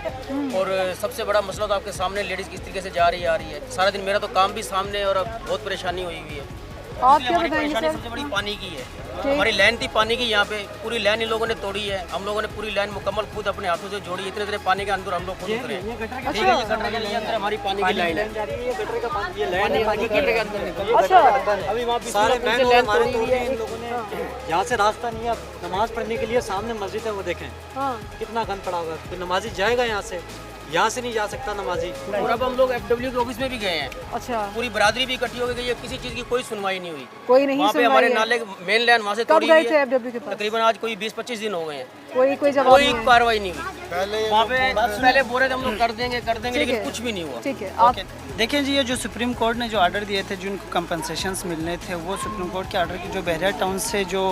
और सबसे बड़ा मसला तो आपके सामने लेडीज़ किस तरीके से जा रही है, आ रही है। सारा दिन मेरा तो काम भी सामने और अब बहुत परेशानी हुई हुई है। आप क्या बताएंगे परेशानी सर? सबसे बड़ी पानी की है। हमारी लाइन थी पानी की, यहाँ पे पूरी लाइन इन लोगों ने तोड़ी है। हम लोगों ने पूरी लाइन मुकम्मल खुद अपने हाथों से जोड़ी। इतने इतने पानी के अंदर हम लोग खुद उतरे हैं। ठीक है, ये गटर के लिए अंदर हमारी पानी की लाइन है। अच्छा, अभी वहाँ सारे मैन और हमारे तोड़ दिए इन लोगों ने। यहाँ से रास्ता नहीं है, नमाज पढ़ने के लिए सामने मस्जिद है, वो देखें कितना गंद पड़ा हुआ है। तो नमाजी जाएगा यहाँ से, यहाँ से नहीं जा सकता नमाजी। और अब हम लोग FW के ऑफिस में भी गए हैं। अच्छा, पूरी बरादरी भी इकट्ठी हो गई है, किसी चीज़ की कोई सुनवाई नहीं हुई। कोई नहीं वहाँ पे सुनवाई हमारे है। नाले मेन लाइन वहाँ से कब तोड़ी गए हुई थे है। FW के पास? तकरीबन आज कोई 20-25 दिन हो गए हैं। कोई जवाब कोई नहीं है। कार्रवाई नहीं हुई। वहाँ पे पहले बोल रहे थे हम लोग कर देंगे लेकिन कुछ भी नहीं हुआ। ठीक है, आप देखें जी, ये जो सुप्रीम कोर्ट ने जो ऑर्डर दिए थे, जिनको कंपनसेशंस मिलने थे, वो सुप्रीम कोर्ट के ऑर्डर की जो बहरा टाउन से जो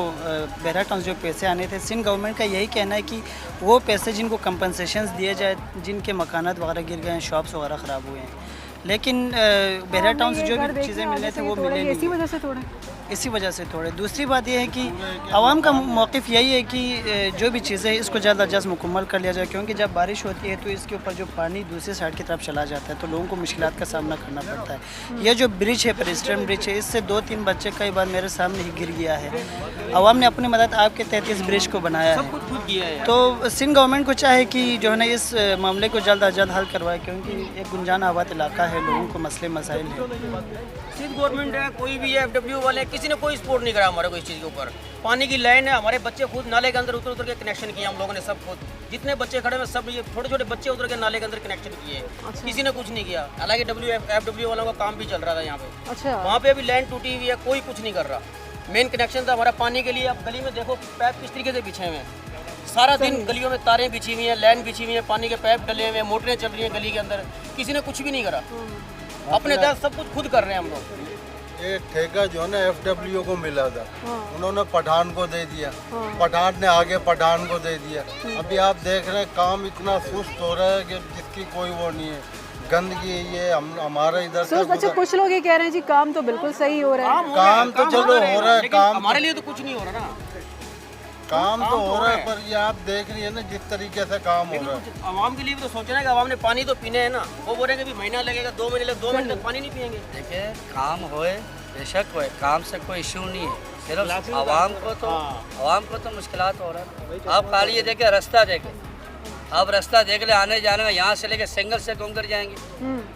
पैसे आने थे, सिंध गवर्नमेंट का यही कहना है कि वो पैसे जिनको कंपनसेशंस दिए जाए, जिनके मकानात वगैरह गिर गए हैं, शॉप्स वगैरह ख़राब हुए हैं, लेकिन बहरा टाउन से जो भी चीज़ें मिलने थे वो मिले नहीं। इसी वजह से थोड़े। दूसरी बात यह है कि आवाम का मौक़िफ़ यही है कि जो भी चीज़ें हैं इसको जल्द अज जल्द मुकम्मल कर लिया जाए, क्योंकि जब बारिश होती है तो इसके ऊपर जो पानी दूसरी साइड की तरफ चला जाता है तो लोगों को मुश्किलात का सामना करना पड़ता है। ये जो ब्रिज है, पेडेस्ट्रियन ब्रिज है, इससे 2-3 बच्चे कई बार मेरे सामने ही गिर गया है। आवाम ने अपनी मदद आपके तहत इस ब्रिज को बनाया है। तो सिंध गवर्नमेंट को चाहे कि जो है ना इस मामले को जल्द अज जल्द हल करवाए, क्योंकि एक गुंजान आबाद इलाका है, लोगों को मसले मसाइल हैं। सिंध गवर्नमेंट है, कोई भी है, FW वाले, किसी ने कोई सपोर्ट नहीं करा हमारे को इस चीज़ के ऊपर। पानी की लाइन है, हमारे बच्चे खुद नाले के अंदर उतर के कनेक्शन किए हम लोगों ने, सब खुद जितने बच्चे खड़े हैं सब ये छोटे छोटे बच्चे उतर के नाले के अंदर कनेक्शन किए। किसी ने कुछ नहीं किया। हालांकि FW वालों का काम भी चल रहा था यहाँ पे। अच्छा, वहाँ पे अभी लाइन टूटी हुई है, कोई कुछ नहीं कर रहा। मेन कनेक्शन था हमारा पानी के लिए। अब गली में देखो पैप किस तरीके से बिछे हुए हैं। सारा दिन गलियों में तारें बिछी हुई हैं, लाइन बिछी हुई है, पानी के पैप डले हुए हैं, मोटरें चल रही हैं गली के अंदर। किसी ने कुछ भी नहीं करा। अपने तहत सब कुछ खुद कर रहे हैं हम लोग। ये ठेका जो है ना FW को मिला था, उन्होंने पठान को दे दिया, पठान ने आगे पठान को दे दिया। अभी आप देख रहे हैं काम इतना सुस्त हो रहा है कि जिसकी कोई वो नहीं है। गंदगी ये हमारे इधर से अच्छा, कुछ लोग ये कह रहे हैं जी काम तो बिल्कुल सही हो रहा है। काम तो चलो हो रहा है, काम हमारे लिए तो कुछ नहीं हो रहा ना। काम तो हो रहा है, पर ये आप देख रही है ना जिस तरीके से काम हो रहा है। आवाम के लिए भी तो सोचना है कि आवाम ने पानी तो पीने है ना। वो बोलेंगे भी महीना लगेगा, 2 महीने लगेगा, 2 महीने तक पानी नहीं पियेंगे। देखिए, काम होए बेशक होए, काम से कोई इशू नहीं है, सिर्फ आवाम को तो मुश्किलात हो रहा है। आप खाली ये देखे रास्ता देखे, अब रास्ता देख ले, आने जाने में यहाँ से लेके सिंगल से घूम कर जाएंगे।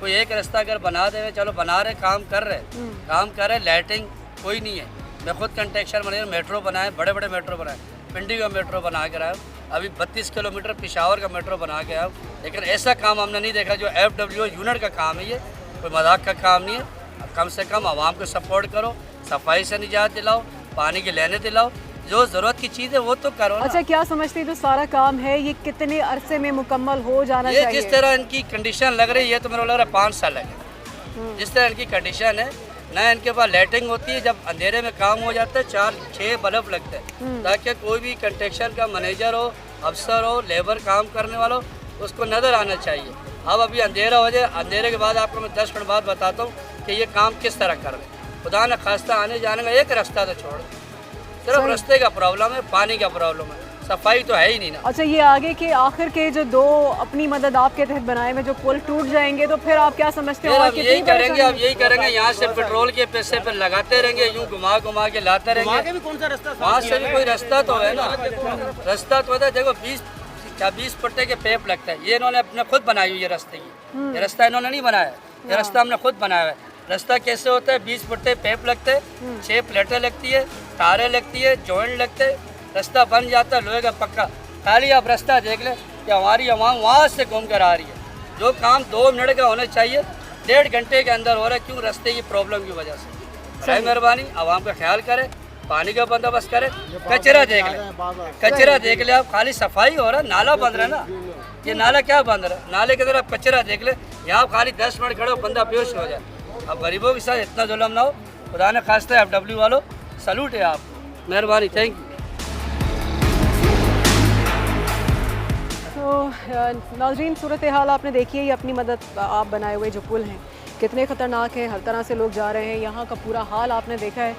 कोई एक रास्ता अगर बना दे, चलो बना रहे, काम कर रहे, लाइटिंग कोई नहीं है। मैं खुद कंस्ट्रक्शन मैनेजर, मेट्रो बनाए, बड़े बड़े मेट्रो बनाए, पिंडी का मेट्रो बना कर आया, अभी 32 किलोमीटर पेशावर का मेट्रो बना के आया। लेकिन ऐसा काम हमने नहीं देखा जो FW यूनिट का काम है। ये कोई मजाक का काम नहीं है। कम से कम आवाम को सपोर्ट करो, सफाई से निजात दिलाओ, पानी की लेने दिलाओ, जो ज़रूरत की चीज़ है वो तो करो ना। अच्छा, क्या समझते हैं जो सारा काम है ये कितने अरसे में मुकम्मल हो जाना चाहिए? ये जिस तरह इनकी कंडीशन लग रही है तो मेरे को लग रहा है 5 साल लगे। जिस तरह इनकी कंडीशन है ना, इनके पास लाइटिंग होती है, जब अंधेरे में काम हो जाता है 4-6 बल्ब लगते हैं, ताकि कोई भी कंस्ट्रक्शन का मैनेजर हो, अफसर हो, लेबर काम करने वाला हो, उसको नज़र आना चाहिए। अब अभी अंधेरा हो जाए, अंधेरे के बाद आपको मैं 10 मिनट बाद बताता हूँ कि ये काम किस तरह कर रहे हैं। खुदा न खास्ता आने जाने का एक रास्ता तो छोड़, सिर्फ रास्ते का प्रॉब्लम है, पानी का प्रॉब्लम है, सफाई तो है ही नहीं ना। अच्छा, ये आगे के आखिर के जो 2 अपनी मदद आपके तहत बनाए में जो पुल टूट जाएंगे तो फिर आप क्या समझते हो? अब यही करेंगे, अब यही करेंगे, यहाँ से पेट्रोल के पैसे पे लगाते रहेंगे, यूँ घुमा घुमा के लाते रहेंगे। भी कौन सा रास्ता? वहाँ से भी कोई रास्ता तो है ना, रास्ता तो है। देखो 20 फुटे के पेप लगता है, ये इन्होंने अपने खुद बनाई हुई है रास्ते की। ये रास्ता इन्होंने नहीं बनाया, ये रास्ता हमने खुद बनाया है। रास्ता कैसे होता है, 20 फुटे पैप लगते हैं, 6 प्लेटें लगती है, तारें लगती है, जॉइंट लगते हैं, रास्ता बन जाता है लोहे का पक्का। खाली आप रास्ता देख लें कि हमारी आवाम वहाँ से घूम कर आ रही है। जो काम 2 मिनट का होना चाहिए 1.5 घंटे के अंदर हो रहा है। क्यों? रास्ते की प्रॉब्लम की वजह से। मेहरबानी आवाम का ख्याल करें, पानी का बंदोबस्त करें। कचरा देख लें, कचरा देख ले आप, खाली सफाई हो रहा है, नाला बंद रहा है ना, ये नाला क्या बंद रहा है? नाले के अंदर आप कचरा देख ले, यहाँ खाली 10 मिनट खड़े हो बंदा बेहोश हो जाए। अब गरीबों के साथ इतना जुल्म ना हो। खुदा ने खास्ता FW वालों सलूट है आप, मेहरबानी, थैंक यू। तो नाज़रीन, सूरत हाल आपने देखी है, ये अपनी मदद आप बनाए हुए जो पुल हैं कितने ख़तरनाक हैं, हर तरह से लोग जा रहे हैं। यहाँ का पूरा हाल आपने देखा है,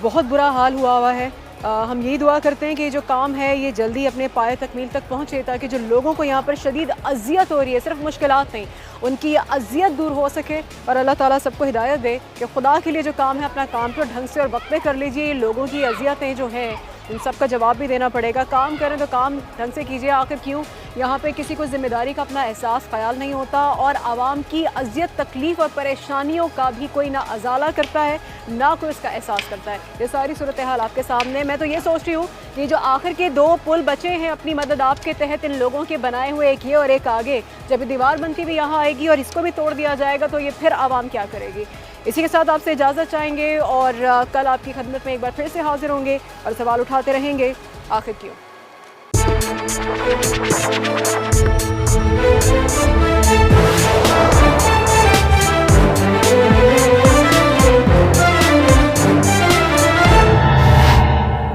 बहुत बुरा हाल हुआ है। हम यही दुआ करते हैं कि जो काम है ये जल्दी अपने पाए तकमील तक पहुँचे, ताकि जो लोगों को यहाँ पर शदीद अजियत हो रही है, सिर्फ मुश्किलात नहीं, उनकी ये अजियत दूर हो सके। और अल्लाह ताला सबको हिदायत दे कि खुदा के लिए जो काम है अपना काम तो ढंग से और वक्त पे कर लीजिए। ये लोगों की अजियतें जो हैं इन सब का जवाब भी देना पड़ेगा। काम करें तो काम ढंग से कीजिए। आखिर क्यों यहाँ पे किसी को ज़िम्मेदारी का अपना एहसास ख्याल नहीं होता, और आवाम की अजियत, तकलीफ़ और परेशानियों का भी कोई ना अजाला करता है, ना कोई इसका एहसास करता है। ये सारी सूरत हाल आपके सामने। मैं तो ये सोच रही हूँ कि जो आखिर के 2 पुल बचे हैं अपनी मदद आपके तहत, इन लोगों के बनाए हुए, एक ये और एक आगे, जब ये दीवार बनती हुई यहाँ आएगी और इसको भी तोड़ दिया जाएगा तो ये फिर आवाम क्या करेगी। इसी के साथ आपसे इजाज़त चाहेंगे और कल आपकी खिदमत में एक बार फिर से हाजिर होंगे और सवाल उठाते रहेंगे, आखिर क्यों।